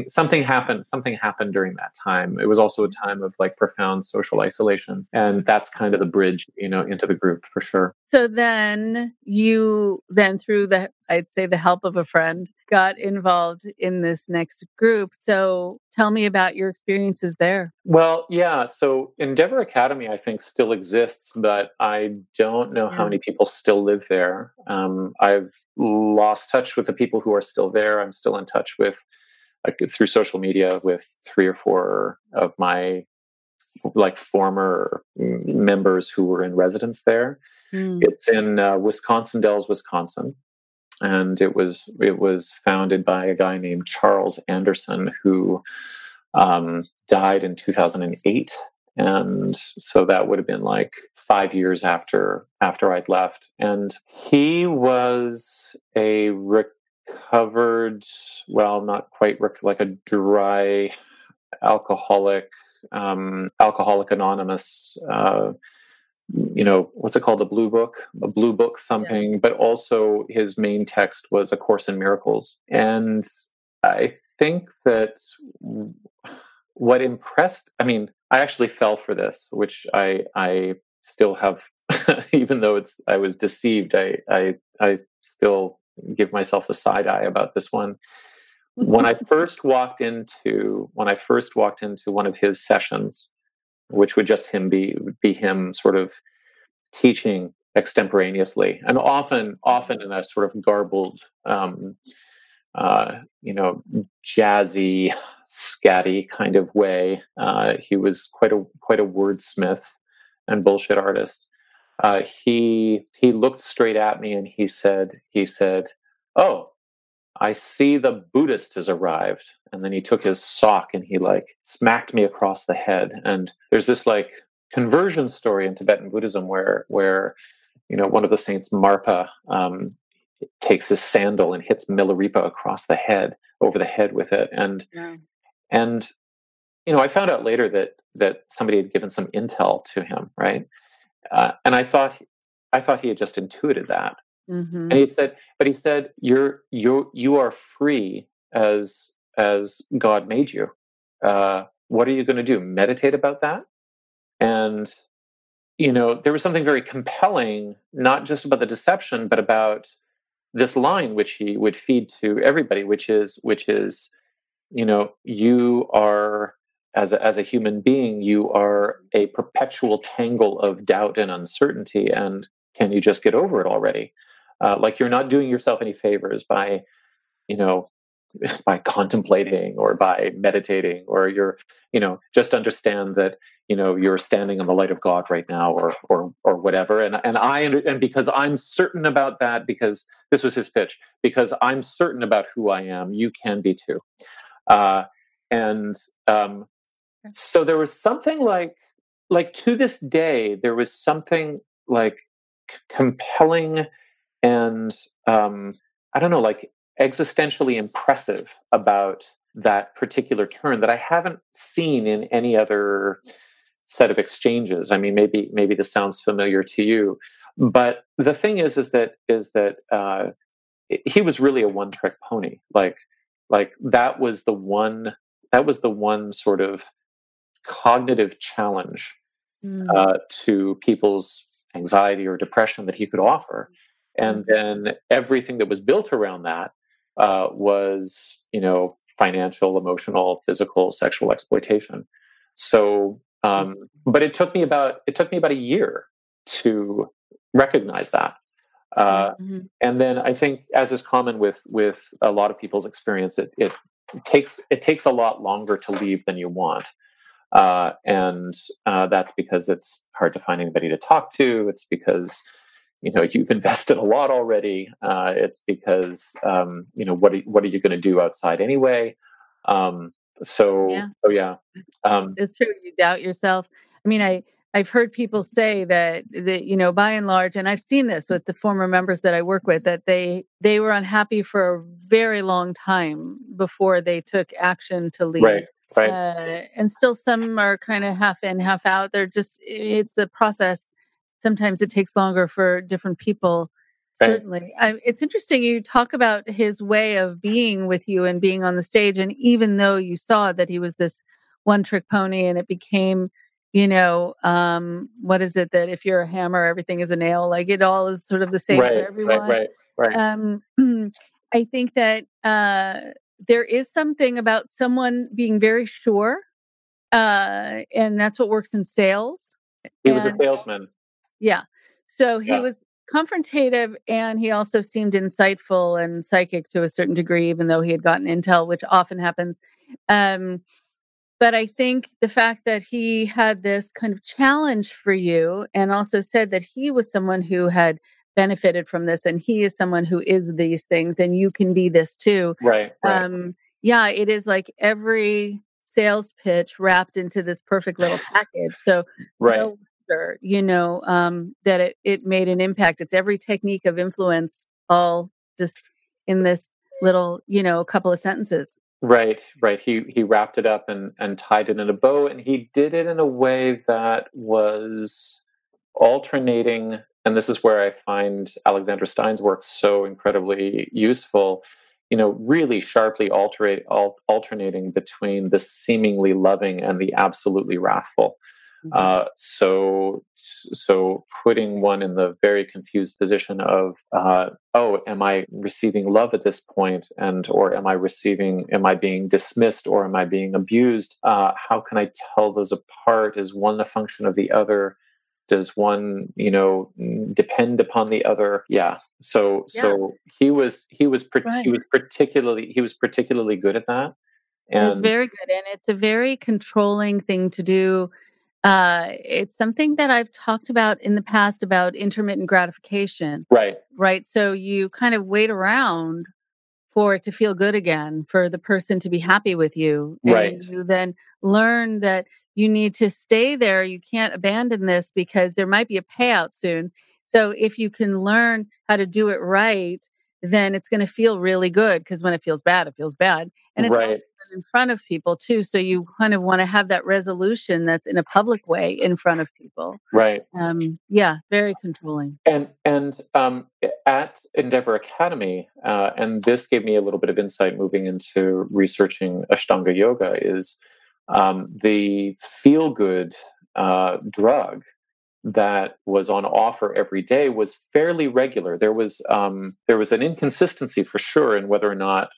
something happened during that time. It was also a time of like profound social isolation, and that's kind of the bridge, into the group for sure. So then you through I'd say the help of a friend, got involved in this next group. So tell me about your experiences there. Well, yeah. So Endeavor Academy, I think, still exists, but I don't know how many people still live there. I've lost touch with the people who are still there. I'm still in touch with, through social media, with 3 or 4 of my like former members who were in residence there. It's in Wisconsin Dells, Wisconsin. And it was founded by a guy named Charles Anderson, who died in 2008, and so that would have been like 5 years after I'd left. And he was a recovered, well, not quite like a dry alcoholic, Alcoholic Anonymous. What's it called? A blue book thumping, but also his main text was A Course in Miracles. And I think that what impressed, I actually fell for this, which I still have, even though I was deceived, I still give myself a side eye about this one. When I first walked into one of his sessions, which would just be him sort of teaching extemporaneously, and often in a sort of garbled, jazzy, scatty kind of way. He was quite a wordsmith and bullshit artist. He looked straight at me and he said, "Oh, I see the Buddhist has arrived." And then he took his sock and he like smacked me across the head. And there's this like conversion story in Tibetan Buddhism where one of the saints, Marpa, takes his sandal and hits Milarepa across the head, over the head with it. And I found out later that somebody had given some intel to him, right? And I thought he had just intuited that. Mm-hmm. And he said, you are free as God made you. What are you going to do? Meditate about that? And, there was something very compelling, not just about the deception, but about this line, which he would feed to everybody, which is, you are, as a human being, you are a perpetual tangle of doubt and uncertainty. And can you just get over it already? Like you're not doing yourself any favors by contemplating or by meditating, or just understand that, you're standing in the light of God right now, or whatever. And because I'm certain about that, because this was his pitch, because I'm certain about who I am, you can be too. So there was something like to this day, there was something like compelling and I don't know, like existentially impressive about that particular turn that I haven't seen in any other set of exchanges. Maybe this sounds familiar to you, but the thing is that he was really a one-trick pony. Like that was the one sort of cognitive challenge to people's anxiety or depression that he could offer. And then everything that was built around that was, financial, emotional, physical, sexual exploitation. So, but it took me about a year to recognize that. And then I think, as is common with a lot of people's experience, it takes a lot longer to leave than you want. And that's because it's hard to find anybody to talk to. It's because you've invested a lot already. It's because what are you going to do outside anyway? So yeah. It's true. You doubt yourself. I mean, I've heard people say that by and large, and I've seen this with the former members that I work with, that they were unhappy for a very long time before they took action to leave. Right. And still some are kind of half in, half out. It's a process. Sometimes it takes longer for different people. Certainly. It's interesting. You talk about his way of being with you and being on the stage. And even though you saw that he was this one trick pony and it became, what is it, that if you're a hammer, everything is a nail, like it all is sort of the same for everyone. Right. I think that there is something about someone being very sure, and that's what works in sales. He was a salesman. Yeah. So he was confrontative, and he also seemed insightful and psychic to a certain degree, even though he had gotten intel, which often happens. But I think the fact that he had this kind of challenge for you, and also said that he was someone who had benefited from this, and he is someone who is these things, and you can be this too. Right. Yeah, it is like every sales pitch wrapped into this perfect little package. So no wonder, that it made an impact. It's every technique of influence all just in this little, couple of sentences. Right. He wrapped it up and tied it in a bow, and he did it in a way that was alternating. And this is where I find Alexander Stein's work so incredibly useful. Really sharply alternating between the seemingly loving and the absolutely wrathful. So putting one in the very confused position of, am I receiving love at this point, or am I being dismissed, or am I being abused? How can I tell those apart? Is one a function of the other? Does one, depend upon the other? Yeah. So he was particularly good at that. And it's very good, and it's a very controlling thing to do. It's something that I've talked about in the past about intermittent gratification. Right. So you kind of wait around for it to feel good again, for the person to be happy with you. And you then learn that you need to stay there. You can't abandon this because there might be a payout soon. So if you can learn how to do it right, then it's going to feel really good, because when it feels bad, it feels bad. And it's all in front of people too. So you kind of want to have that resolution that's in a public way in front of people. Yeah, very controlling. And at Endeavor Academy, and this gave me a little bit of insight moving into researching Ashtanga yoga, is the feel-good drug that was on offer every day was fairly regular. There was an inconsistency for sure in whether or not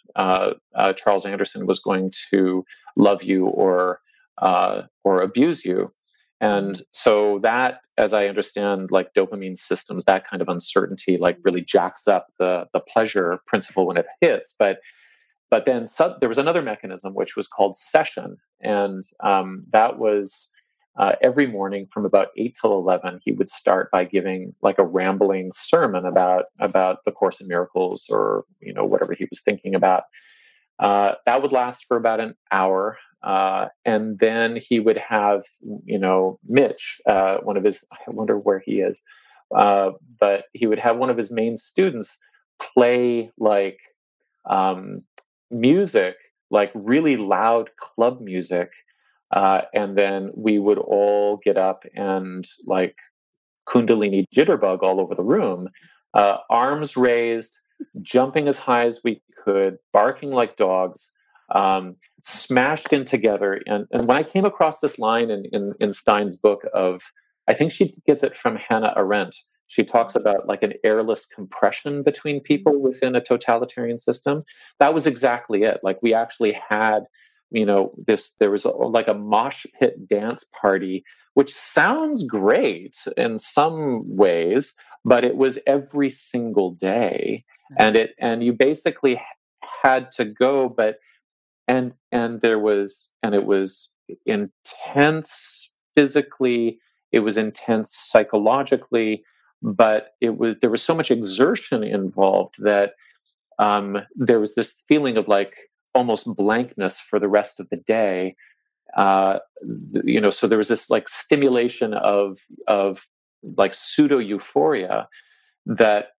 Charles Anderson was going to love you or abuse you. And so that, as I understand, like dopamine systems, that kind of uncertainty, like really jacks up the pleasure principle when it hits. But then there was another mechanism, which was called session, and that was every morning from about 8 till 11, he would start by giving like a rambling sermon about the Course in Miracles, or whatever he was thinking about. That would last for about an hour. And then he would have, Mitch, one of his, I wonder where he is, but he would have one of his main students play like music, like really loud club music. And then we would all get up and like Kundalini jitterbug all over the room, arms raised, jumping as high as we could, barking like dogs, smashed in together. And when I came across this line in Stein's book of, I think she gets it from Hannah Arendt, She talks about like an airless compression between people within a totalitarian system. That was exactly it. Like we actually had, there was like a mosh pit dance party, which sounds great in some ways, but it was every single day. And you basically had to go, and it was intense physically, it was intense psychologically, but there was so much exertion involved that there was this feeling of like almost blankness for the rest of the day. So there was this like stimulation of like pseudo euphoria that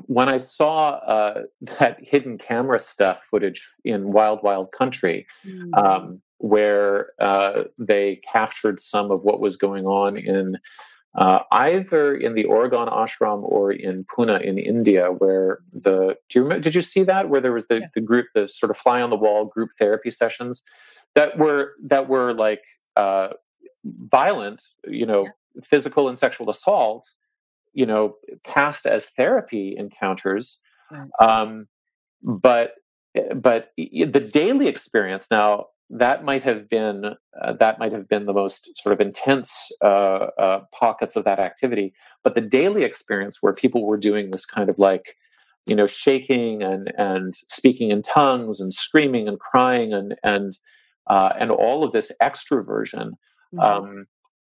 when I saw that hidden camera stuff footage in Wild Wild Country, where they captured some of what was going on in either in the Oregon ashram or in Pune in India, where did you see that? Where there was the group, the sort of fly on the wall group therapy sessions that were like violent, physical and sexual assault, cast as therapy encounters. Right. But the daily experience now, that might have been the most sort of intense pockets of that activity. But the daily experience where people were doing this kind of like, shaking and speaking in tongues and screaming and crying and all of this extroversion.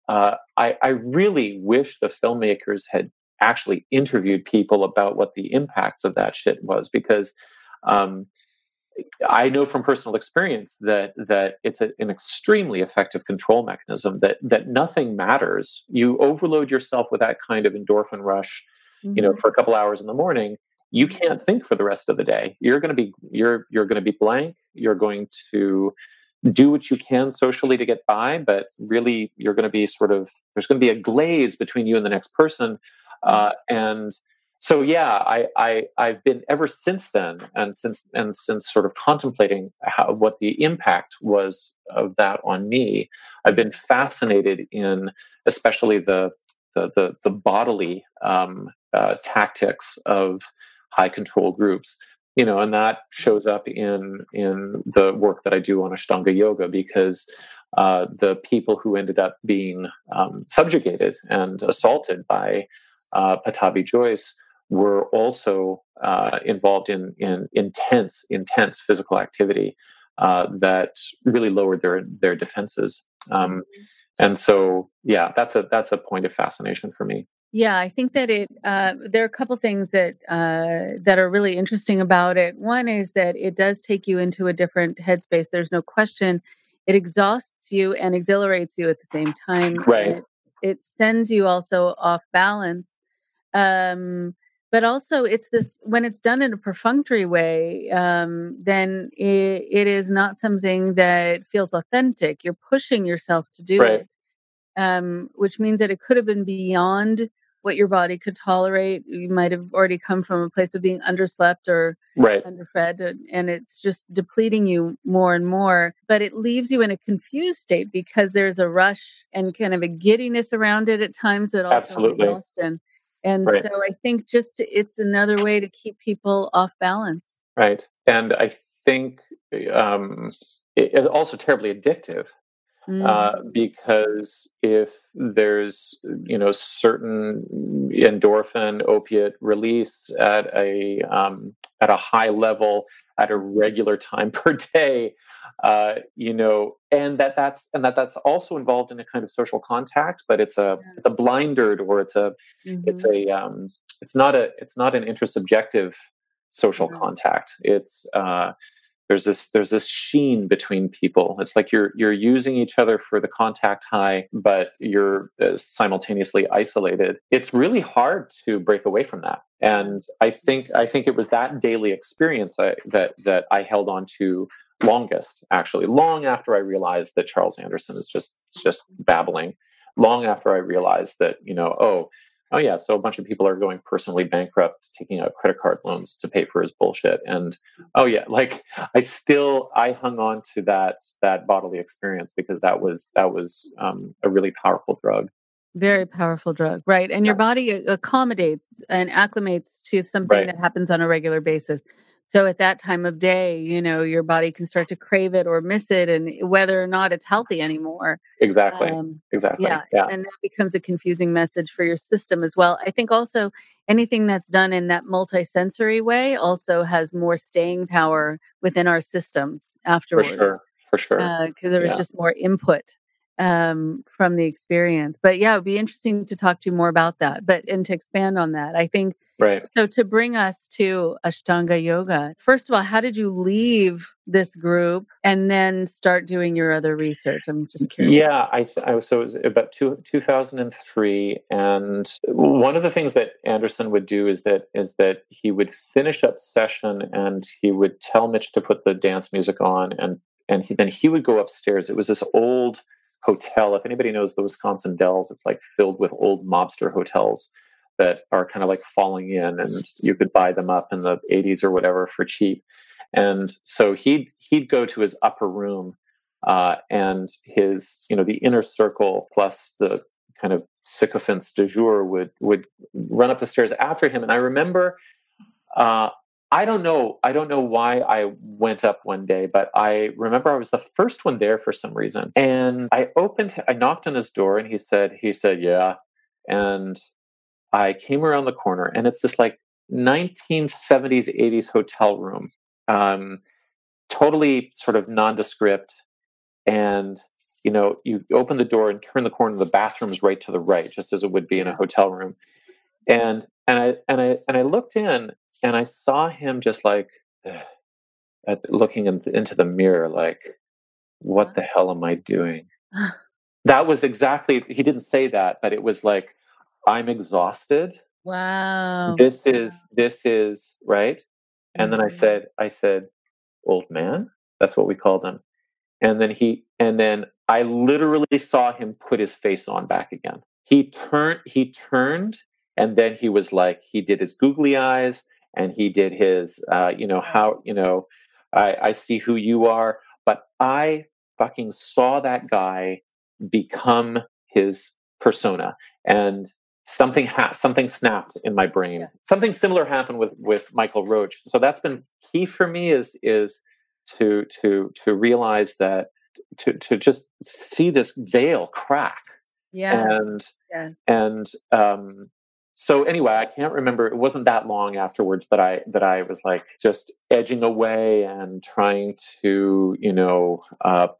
I really wish the filmmakers had actually interviewed people about what the impacts of that shit was, because I know from personal experience that it's an extremely effective control mechanism, that nothing matters. You overload yourself with that kind of endorphin rush, for a couple hours in the morning, you can't think for the rest of the day. You're going to be blank. You're going to do what you can socially to get by, but really you're going to be there's going to be a glaze between you and the next person. And so, I've been ever since then, and since sort of contemplating what the impact was of that on me. I've been fascinated in, especially the bodily tactics of high control groups, and that shows up in the work that I do on Ashtanga yoga, because the people who ended up being subjugated and assaulted by Patabi Joyce were also involved in intense physical activity that really lowered their defenses. And so, that's a point of fascination for me. Yeah, I think that there are a couple things that are really interesting about it. One is that it does take you into a different headspace. There's no question. It exhausts you and exhilarates you at the same time. Right. And it sends you also off balance. But also it's this, when it's done in a perfunctory way, then it is not something that feels authentic. You're pushing yourself to do it. Which means that it could have been beyond what your body could tolerate. You might have already come from a place of being underslept or underfed, and it's just depleting you more and more. But it leaves you in a confused state because there's a rush and kind of a giddiness around it at times, but also exhaustion. And so I think it's another way to keep people off balance. Right. And I think it's also terribly addictive. Because if there's certain endorphin opiate release at a high level at a regular time per day, and that's also involved in a kind of social contact, but it's a blindered, or it's not an intersubjective social contact. It's there's this sheen between people. It's like you're using each other for the contact high, but you're simultaneously isolated. It's really hard to break away from that. And I think it was that daily experience that I held on to longest, actually, long after I realized that Charles Anderson is just babbling, long after I realized that, oh yeah, so a bunch of people are going personally bankrupt, taking out credit card loans to pay for his bullshit. And oh yeah, like I hung on to that bodily experience because that was a really powerful drug. Very powerful drug, right? And your Yeah. body accommodates and acclimates to something Right. that happens on a regular basis. So at that time of day, your body can start to crave it or miss it, and whether or not it's healthy anymore. Exactly. Um, Exactly. yeah, Yeah. and that becomes a confusing message for your system as well. I think also anything that's done in that multisensory way also has more staying power within our systems For afterwards sure. For sure. because there was Yeah. just more input from the experience. But yeah, it would be interesting to talk to you more about that. But and to expand on that, I think Right. so. To bring us to Ashtanga Yoga, first of all, how did you leave this group and then start doing your other research? I'm just curious. Yeah, I was so it was about 2003, and one of the things that Anderson would do is that he would finish up session and he would tell Mitch to put the dance music on, and then he would go upstairs. It was this old hotel. If anybody knows the Wisconsin Dells, it's like filled with old mobster hotels that are kind of like falling in, and you could buy them up in the 80s or whatever for cheap. And so he'd go to his upper room, and his, the inner circle plus the kind of sycophants du jour would run up the stairs after him. And I remember, uh, I don't know why I went up one day, but I remember I was the first one there for some reason. And I knocked on his door, and he said, yeah. And I came around the corner, and it's this like 1970s, 80s hotel room, um, totally sort of nondescript. And you open the door and turn the corner, the bathroom's right to the right, just as it would be in a hotel room. And I looked in, and I saw him just like looking into the mirror, like, what the hell am I doing? That was exactly, he didn't say that, but it was like, I'm exhausted. Wow. This is right. And then I Mhm. said, old man. That's what we called him. And then I literally saw him put his face on back again. He turned, and then he was like, he did his googly eyes, and he did his, how, I see who you are. But I fucking saw that guy become his persona, and something snapped in my brain. Yeah. Something similar happened with Michael Roach. So that's been key for me, is to realize that, to just see this veil crack. Yes. And and um so anyway, I can't remember, it wasn't that long afterwards that I was like just edging away and trying to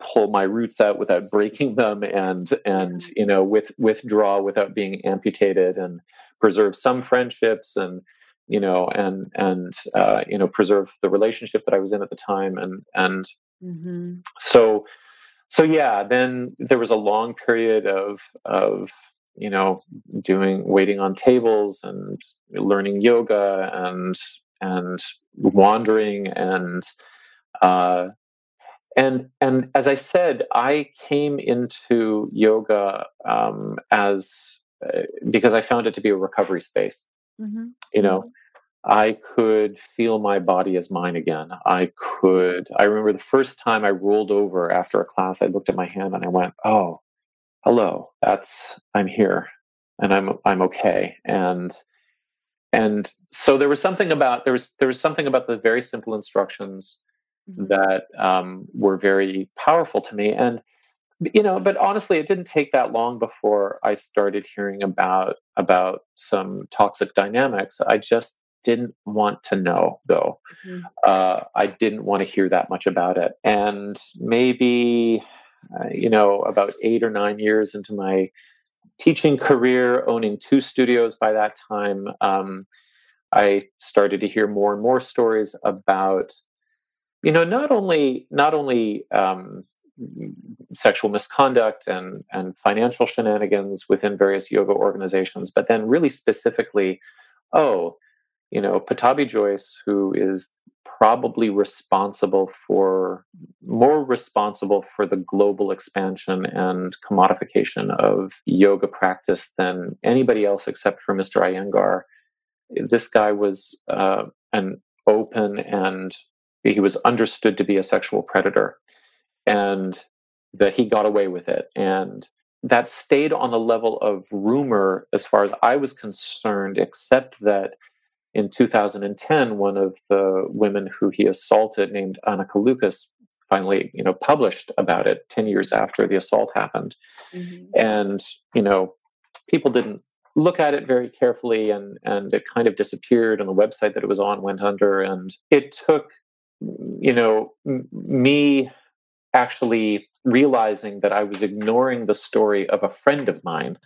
pull my roots out without breaking them, and withdraw without being amputated, and preserve some friendships, and preserve the relationship that I was in at the time. And Hmm. so so yeah, then there was a long period of you know waiting on tables, and learning yoga, and wandering, uh and as I said, I came into yoga, as because I found it to be a recovery space. Hmm. you know I could feel my body as mine again. I remember the first time I rolled over after a class, I looked at my hand and I went, oh, hello, I'm here, and I'm okay. And so there was something about the very simple instructions Hmm. that were very powerful to me. And but honestly, it didn't take that long before I started hearing about some toxic dynamics. I just didn't want to know, though. Hmm. I didn't want to hear that much about it. And maybe, about 8 or 9 years into my teaching career, owning two studios by that time, I started to hear more and more stories about, not only sexual misconduct and financial shenanigans within various yoga organizations, but then really specifically, oh, Patabi Joyce, who is probably more responsible for the global expansion and commodification of yoga practice than anybody else except for Mr. Iyengar. This guy was an open, and he was understood to be a sexual predator, and that he got away with it. And that stayed on the level of rumor as far as I was concerned, except that in 2010, one of the women who he assaulted, named Annika Lucas, finally, published about it 10 years after the assault happened. Mm-hmm. And, people didn't look at it very carefully, and it kind of disappeared, and the website that it was on went under. And it took, me actually realizing that I was ignoring the story of a friend of mine.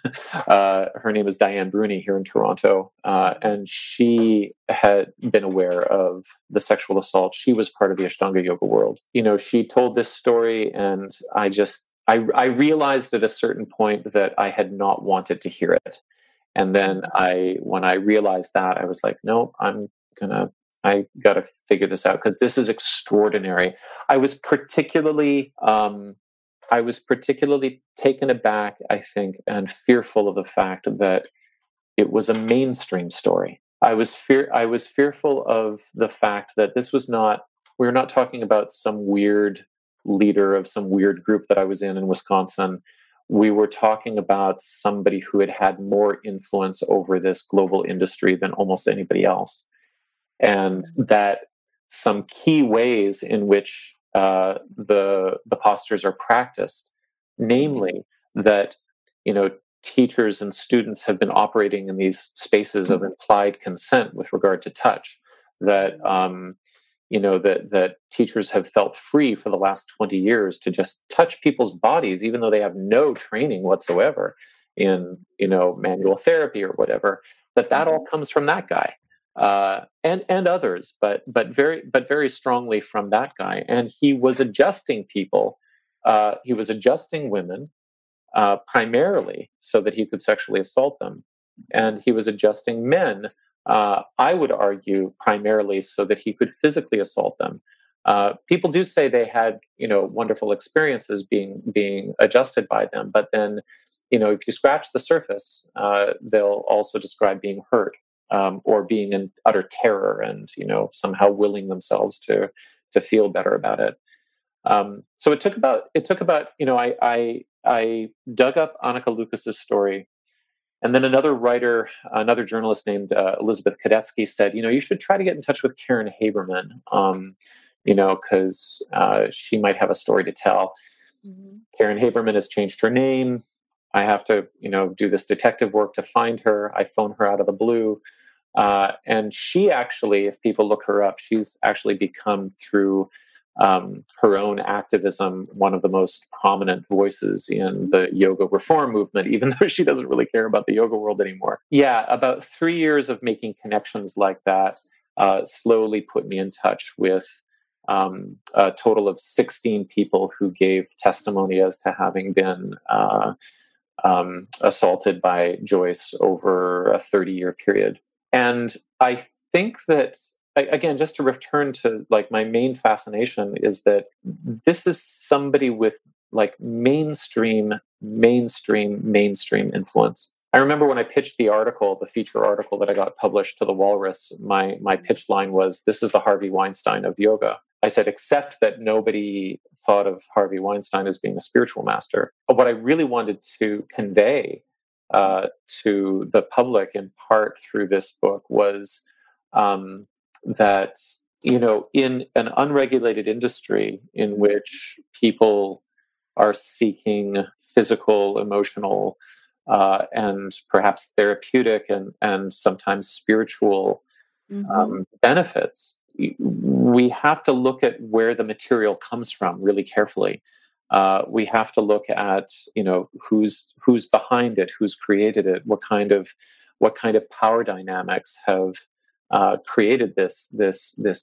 Her name is Diane Bruni here in Toronto, and she had been aware of the sexual assault. She was part of the Ashtanga yoga world. She told this story, and I realized at a certain point that I had not wanted to hear it. And then when I realized that, I was like, no, I got to figure this out, because this is extraordinary. I was particularly taken aback, I think, and fearful of the fact that it was a mainstream story. I was fearful of the fact that we were not talking about some weird leader of some weird group that I was in Wisconsin. We were talking about somebody who had had more influence over this global industry than almost anybody else. And that some key ways in which the postures are practiced, namely that teachers and students have been operating in these spaces of implied consent with regard to touch, that that teachers have felt free for the last 20 years to just touch people's bodies, even though they have no training whatsoever in manual therapy or whatever. That all comes from that guy. And others, but very strongly from that guy. And he was adjusting people. He was adjusting women primarily so that he could sexually assault them, and he was adjusting men. I would argue primarily so that he could physically assault them. People do say they had wonderful experiences being adjusted by them, but then if you scratch the surface, they'll also describe being hurt. Or being in utter terror, and somehow willing themselves to feel better about it. So it took about I dug up Annika Lucas's story, and then another journalist named Elizabeth Kadetsky said, you should try to get in touch with Karen Haberman, because she might have a story to tell. Mm-hmm. Karen Haberman has changed her name. I have to do this detective work to find her. I phone her out of the blue. And she actually, if people look her up, she's actually become, through her own activism, one of the most prominent voices in the yoga reform movement, even though she doesn't really care about the yoga world anymore. Yeah, about 3 years of making connections like that slowly put me in touch with a total of 16 people who gave testimony as to having been assaulted by Joyce over a 30-year period. And I think that, again, just to return to my main fascination, is that this is somebody with mainstream influence. I remember when I pitched the feature article that I got published to The Walrus, my pitch line was, "This is the Harvey Weinstein of yoga." I said, except that nobody thought of Harvey Weinstein as being a spiritual master. What I really wanted to convey to the public, in part through this book, was that in an unregulated industry in which people are seeking physical, emotional, and perhaps therapeutic and sometimes spiritual benefits, we have to look at where the material comes from really carefully. We have to look at who's behind it, who's created it, what kind of power dynamics have created this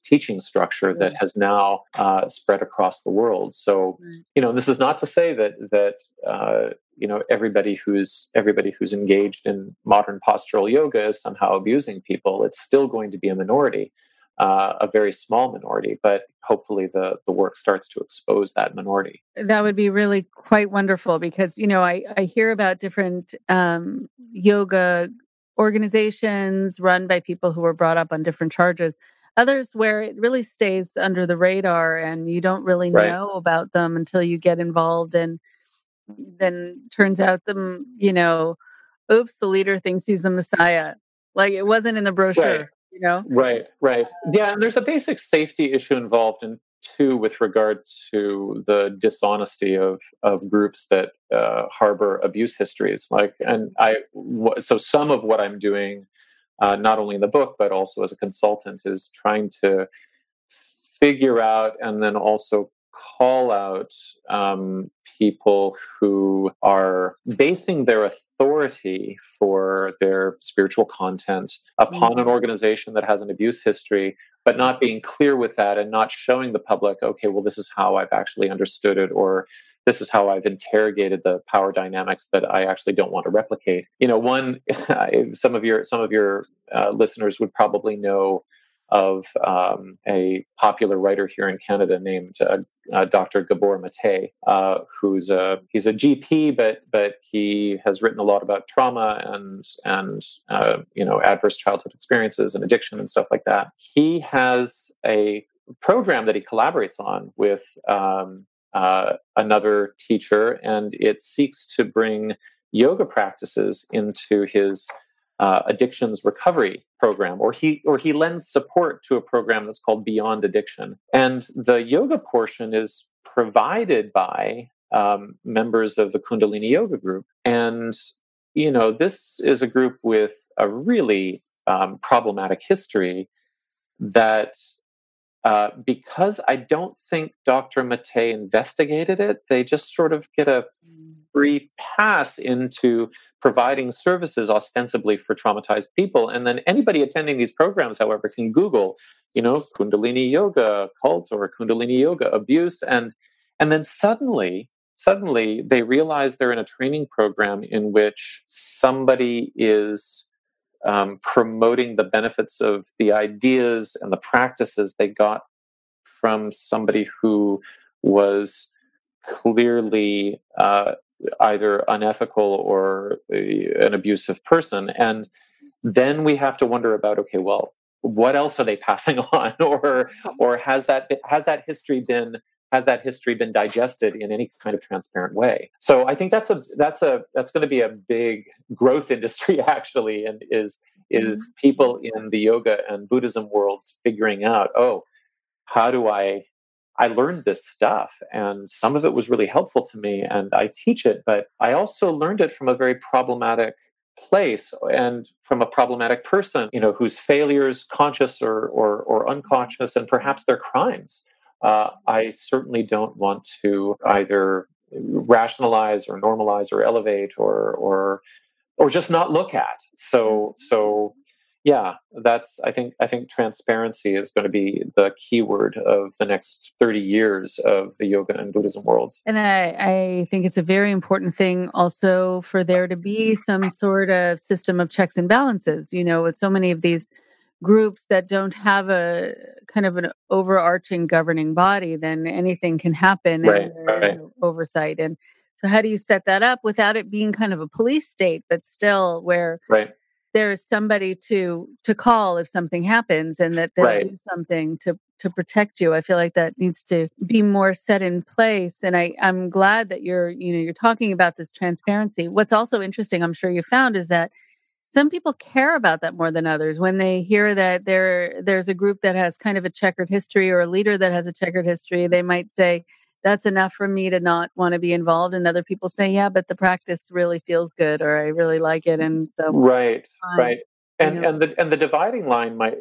teaching structure that has now spread across the world. So this is not to say that everybody who's engaged in modern postural yoga is somehow abusing people. It's still going to be a minority. A very small minority, but hopefully the work starts to expose that minority. That would be really quite wonderful, because, I hear about different yoga organizations run by people who were brought up on different charges, others where it really stays under the radar and you don't really know about them until you get involved. And then turns out oops, the leader thinks he's the Messiah. Like it wasn't in the Right. brochure, Right. Yeah, and there's a basic safety issue involved in too with regard to the dishonesty of groups that harbor abuse histories. So some of what I'm doing, not only in the book but also as a consultant, is trying to figure out and then also call out people who are basing their authority for their spiritual content upon an organization that has an abuse history, but not being clear with that and not showing the public, okay, well, this is how I've actually understood it, or this is how I've interrogated the power dynamics that I actually don't want to replicate. Some of your listeners would probably know of a popular writer here in Canada named Dr. Gabor Mate, he's a GP, but he has written a lot about trauma and adverse childhood experiences and addiction and stuff like that. He has a program that he collaborates on with another teacher, and it seeks to bring yoga practices into his addictions recovery program, or he lends support to a program that's called Beyond Addiction. And the yoga portion is provided by members of the Kundalini Yoga group. And, this is a group with a really problematic history that because I don't think Dr. Mate investigated it, they just sort of get a free pass into providing services ostensibly for traumatized people. And then anybody attending these programs, however, can Google, Kundalini Yoga cult or Kundalini Yoga abuse. And then suddenly they realize they're in a training program in which somebody is promoting the benefits of the ideas and the practices they got from somebody who was clearly either unethical or an abusive person. And then we have to wonder about, okay, well, what else are they passing on, or has that history been digested in any kind of transparent way? So I think that's going to be a big growth industry, actually, and is people in the yoga and Buddhism worlds figuring out, oh, how do I learned this stuff, and some of it was really helpful to me, and I teach it, but I also learned it from a very problematic place and from a problematic person, whose failures, conscious or unconscious, and perhaps their crimes, I certainly don't want to either rationalize or normalize or elevate or just not look at. So yeah, I think transparency is going to be the keyword of the next 30 years of the yoga and Buddhism worlds. And I think it's a very important thing also for there to be some sort of system of checks and balances, with so many of these groups that don't have a kind of an overarching governing body, then anything can happen and there is no oversight. And so how do you set that up without it being kind of a police state, but still where there is somebody to call if something happens, and that they'll do something to protect you? I feel like that needs to be more set in place. And I'm glad that you're talking about this transparency. What's also interesting, I'm sure you found, is that some people care about that more than others. When they hear that there's a group that has kind of a checkered history, or a leader that has a checkered history, they might say, that's enough for me to not want to be involved. And other people say, yeah, but the practice really feels good, or I really like it. And so right. And the dividing line might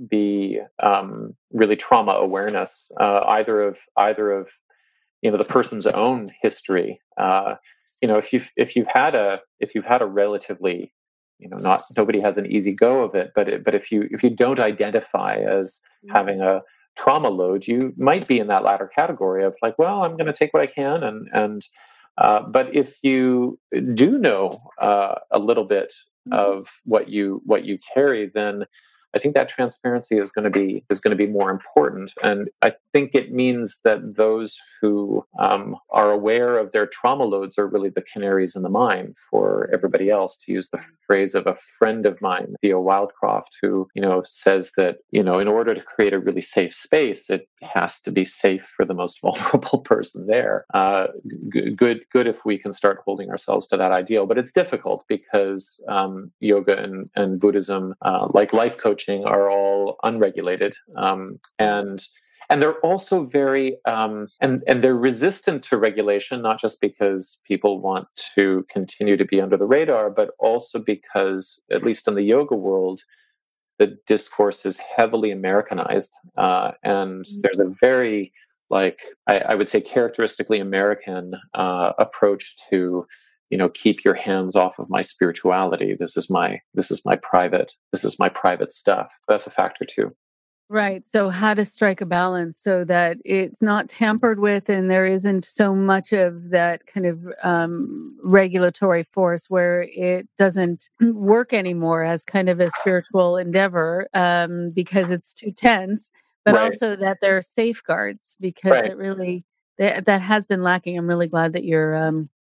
be really trauma awareness, either of the person's own history. If you've had a relatively, not nobody has an easy go of it, but if you don't identify as having a trauma load, you might be in that latter category of like, well, I'm going to take what I can, but if you do know a little bit of what you carry, then I think that transparency is going to be more important, and I think it means that those who are aware of their trauma loads are really the canaries in the mine for everybody else. To use the phrase of a friend of mine, Theo Wildcroft, who says that in order to create a really safe space, it has to be safe for the most vulnerable person there. Good if we can start holding ourselves to that ideal, but it's difficult because yoga and Buddhism, like life coaching, are all unregulated, and they're also very and they're resistant to regulation, not just because people want to continue to be under the radar, but also because, at least in the yoga world, the discourse is heavily Americanized, and there's a very, I would say, characteristically American approach to, keep your hands off of my spirituality. This is my private stuff. That's a factor too. Right. So how to strike a balance so that it's not tampered with and there isn't so much of that kind of regulatory force where it doesn't work anymore as kind of a spiritual endeavor because it's too tense, but Right. also that there are safeguards because it really, that has been lacking. I'm really glad that you're,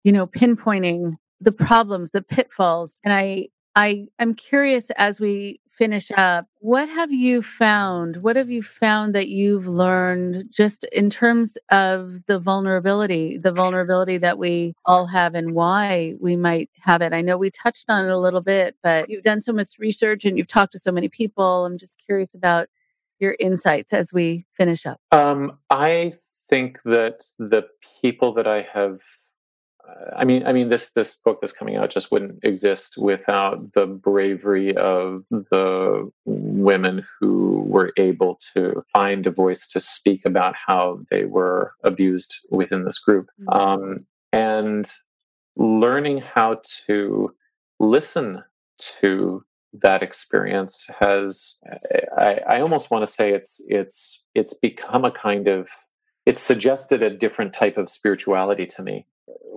pinpointing the problems, the pitfalls. And I'm curious, as we finish up, what have you found? What have you found that you've learned just in terms of the vulnerability that we all have and why we might have it? I know we touched on it a little bit, but you've done so much research and you've talked to so many people. I'm just curious about your insights as we finish up. I think that the people that I have this book that's coming out just wouldn't exist without the bravery of the women who were able to find a voice to speak about how they were abused within this group. And learning how to listen to that experience has, I almost want to say it's become a kind of, it's suggested a different type of spirituality to me.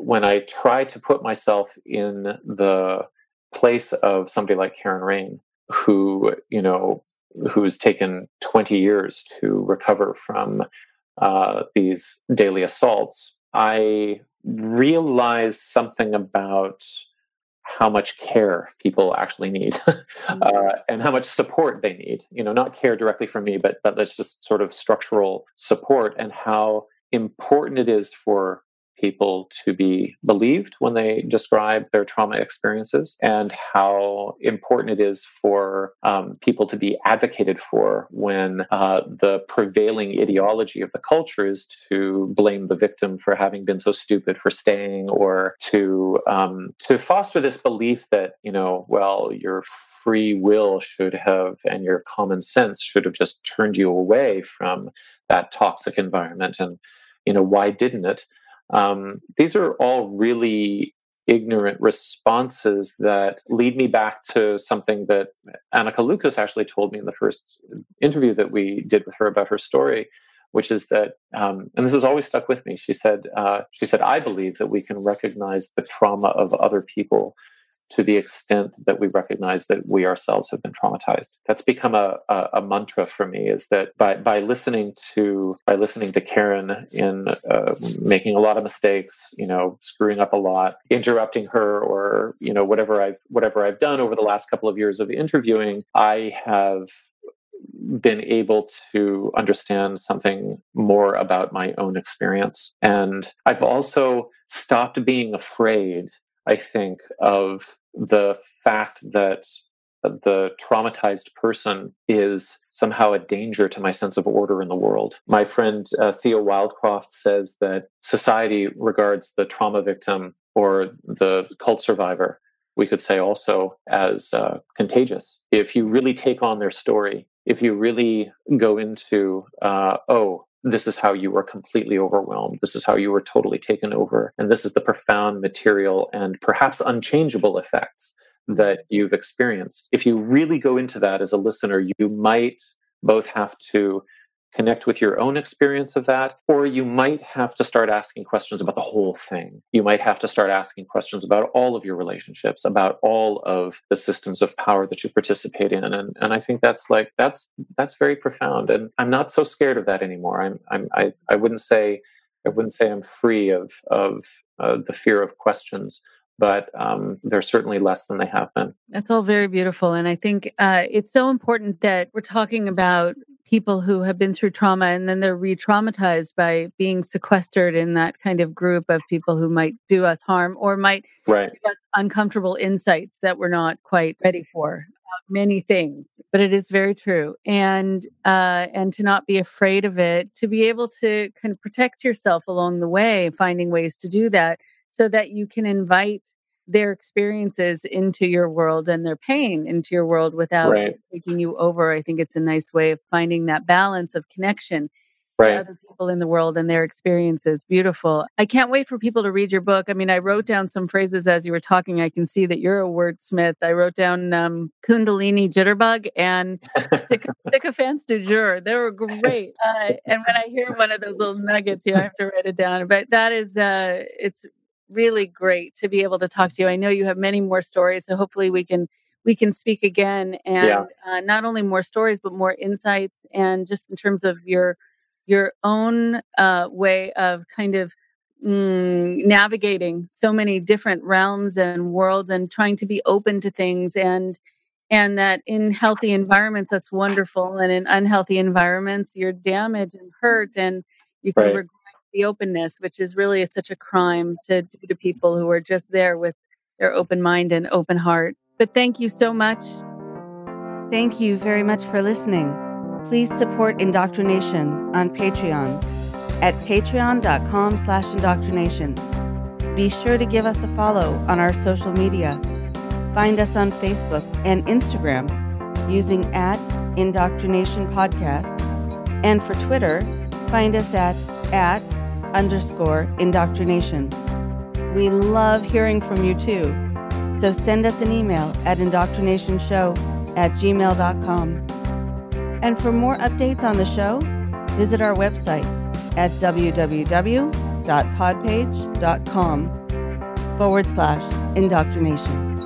When I try to put myself in the place of somebody like Karen Rain, who's taken 20 years to recover from these daily assaults, I realize something about how much care people actually need and how much support they need. Not care directly from me, but that's just sort of structural support, and how important it is for people to be believed when they describe their trauma experiences, and how important it is for people to be advocated for when the prevailing ideology of the culture is to blame the victim for having been so stupid for staying, or to foster this belief that, your free will should have, and your common sense should have just turned you away from that toxic environment. And, why didn't it? These are all really ignorant responses that lead me back to something that Annika Lucas actually told me in the first interview that we did with her about her story, which is that, and this has always stuck with me. She said, I believe that we can recognize the trauma of other people to the extent that we recognize that we ourselves have been traumatized. That's become a mantra for me, is that by listening to Karen in making a lot of mistakes, screwing up a lot, interrupting her, or whatever I've done over the last couple of years of interviewing, I have been able to understand something more about my own experience. And I've also stopped being afraid, I think, of the fact that the traumatized person is somehow a danger to my sense of order in the world. My friend Theo Wildcroft says that society regards the trauma victim or the cult survivor, we could say also, as contagious. If you really take on their story, if you really go into, this is how you were completely overwhelmed, this is how you were totally taken over, and this is the profound material and perhaps unchangeable effects that you've experienced. If you really go into that as a listener, you might both have to connect with your own experience of that, or you might have to start asking questions about the whole thing. You might have to start asking questions about all of your relationships, about all of the systems of power that you participate in. And I think that's very profound. And I'm not so scared of that anymore. I wouldn't say I'm free of the fear of questions, but they're certainly less than they have been. That's all very beautiful. And I think it's so important that we're talking about people who have been through trauma and then they're re-traumatized by being sequestered in that kind of group of people who might do us harm or might Right. give us uncomfortable insights that we're not quite ready for. Many things, but it is very true. And to not be afraid of it, to be able to kind of protect yourself along the way, finding ways to do that so that you can invite their experiences into your world and their pain into your world without Right. it taking you over. I think it's a nice way of finding that balance of connection to Right. other people in the world and their experiences. Beautiful. I can't wait for people to read your book. I mean, I wrote down some phrases as you were talking. I can see that you're a wordsmith. I wrote down Kundalini jitterbug and sycophants du jour. They were great. And when I hear one of those little nuggets, I have to write it down. But that is, it's really great to be able to talk to you. I know you have many more stories, so hopefully we can speak again and not only more stories but more insights, and just in terms of your own way of kind of navigating so many different realms and worlds and trying to be open to things, and that in healthy environments that's wonderful, and in unhealthy environments you're damaged and hurt, and you can Right. regret the openness, which is really such a crime to do to people who are just there with their open mind and open heart. But thank you so much. Thank you very much for listening. Please support Indoctrination on Patreon at patreon.com/indoctrination. Be sure to give us a follow on our social media. Find us on Facebook and Instagram using @Indoctrination Podcast. And for Twitter, find us at @_indoctrination. We love hearing from you too. So send us an email at indoctrinationshow@gmail.com. And for more updates on the show, visit our website at www.podpage.com/indoctrination.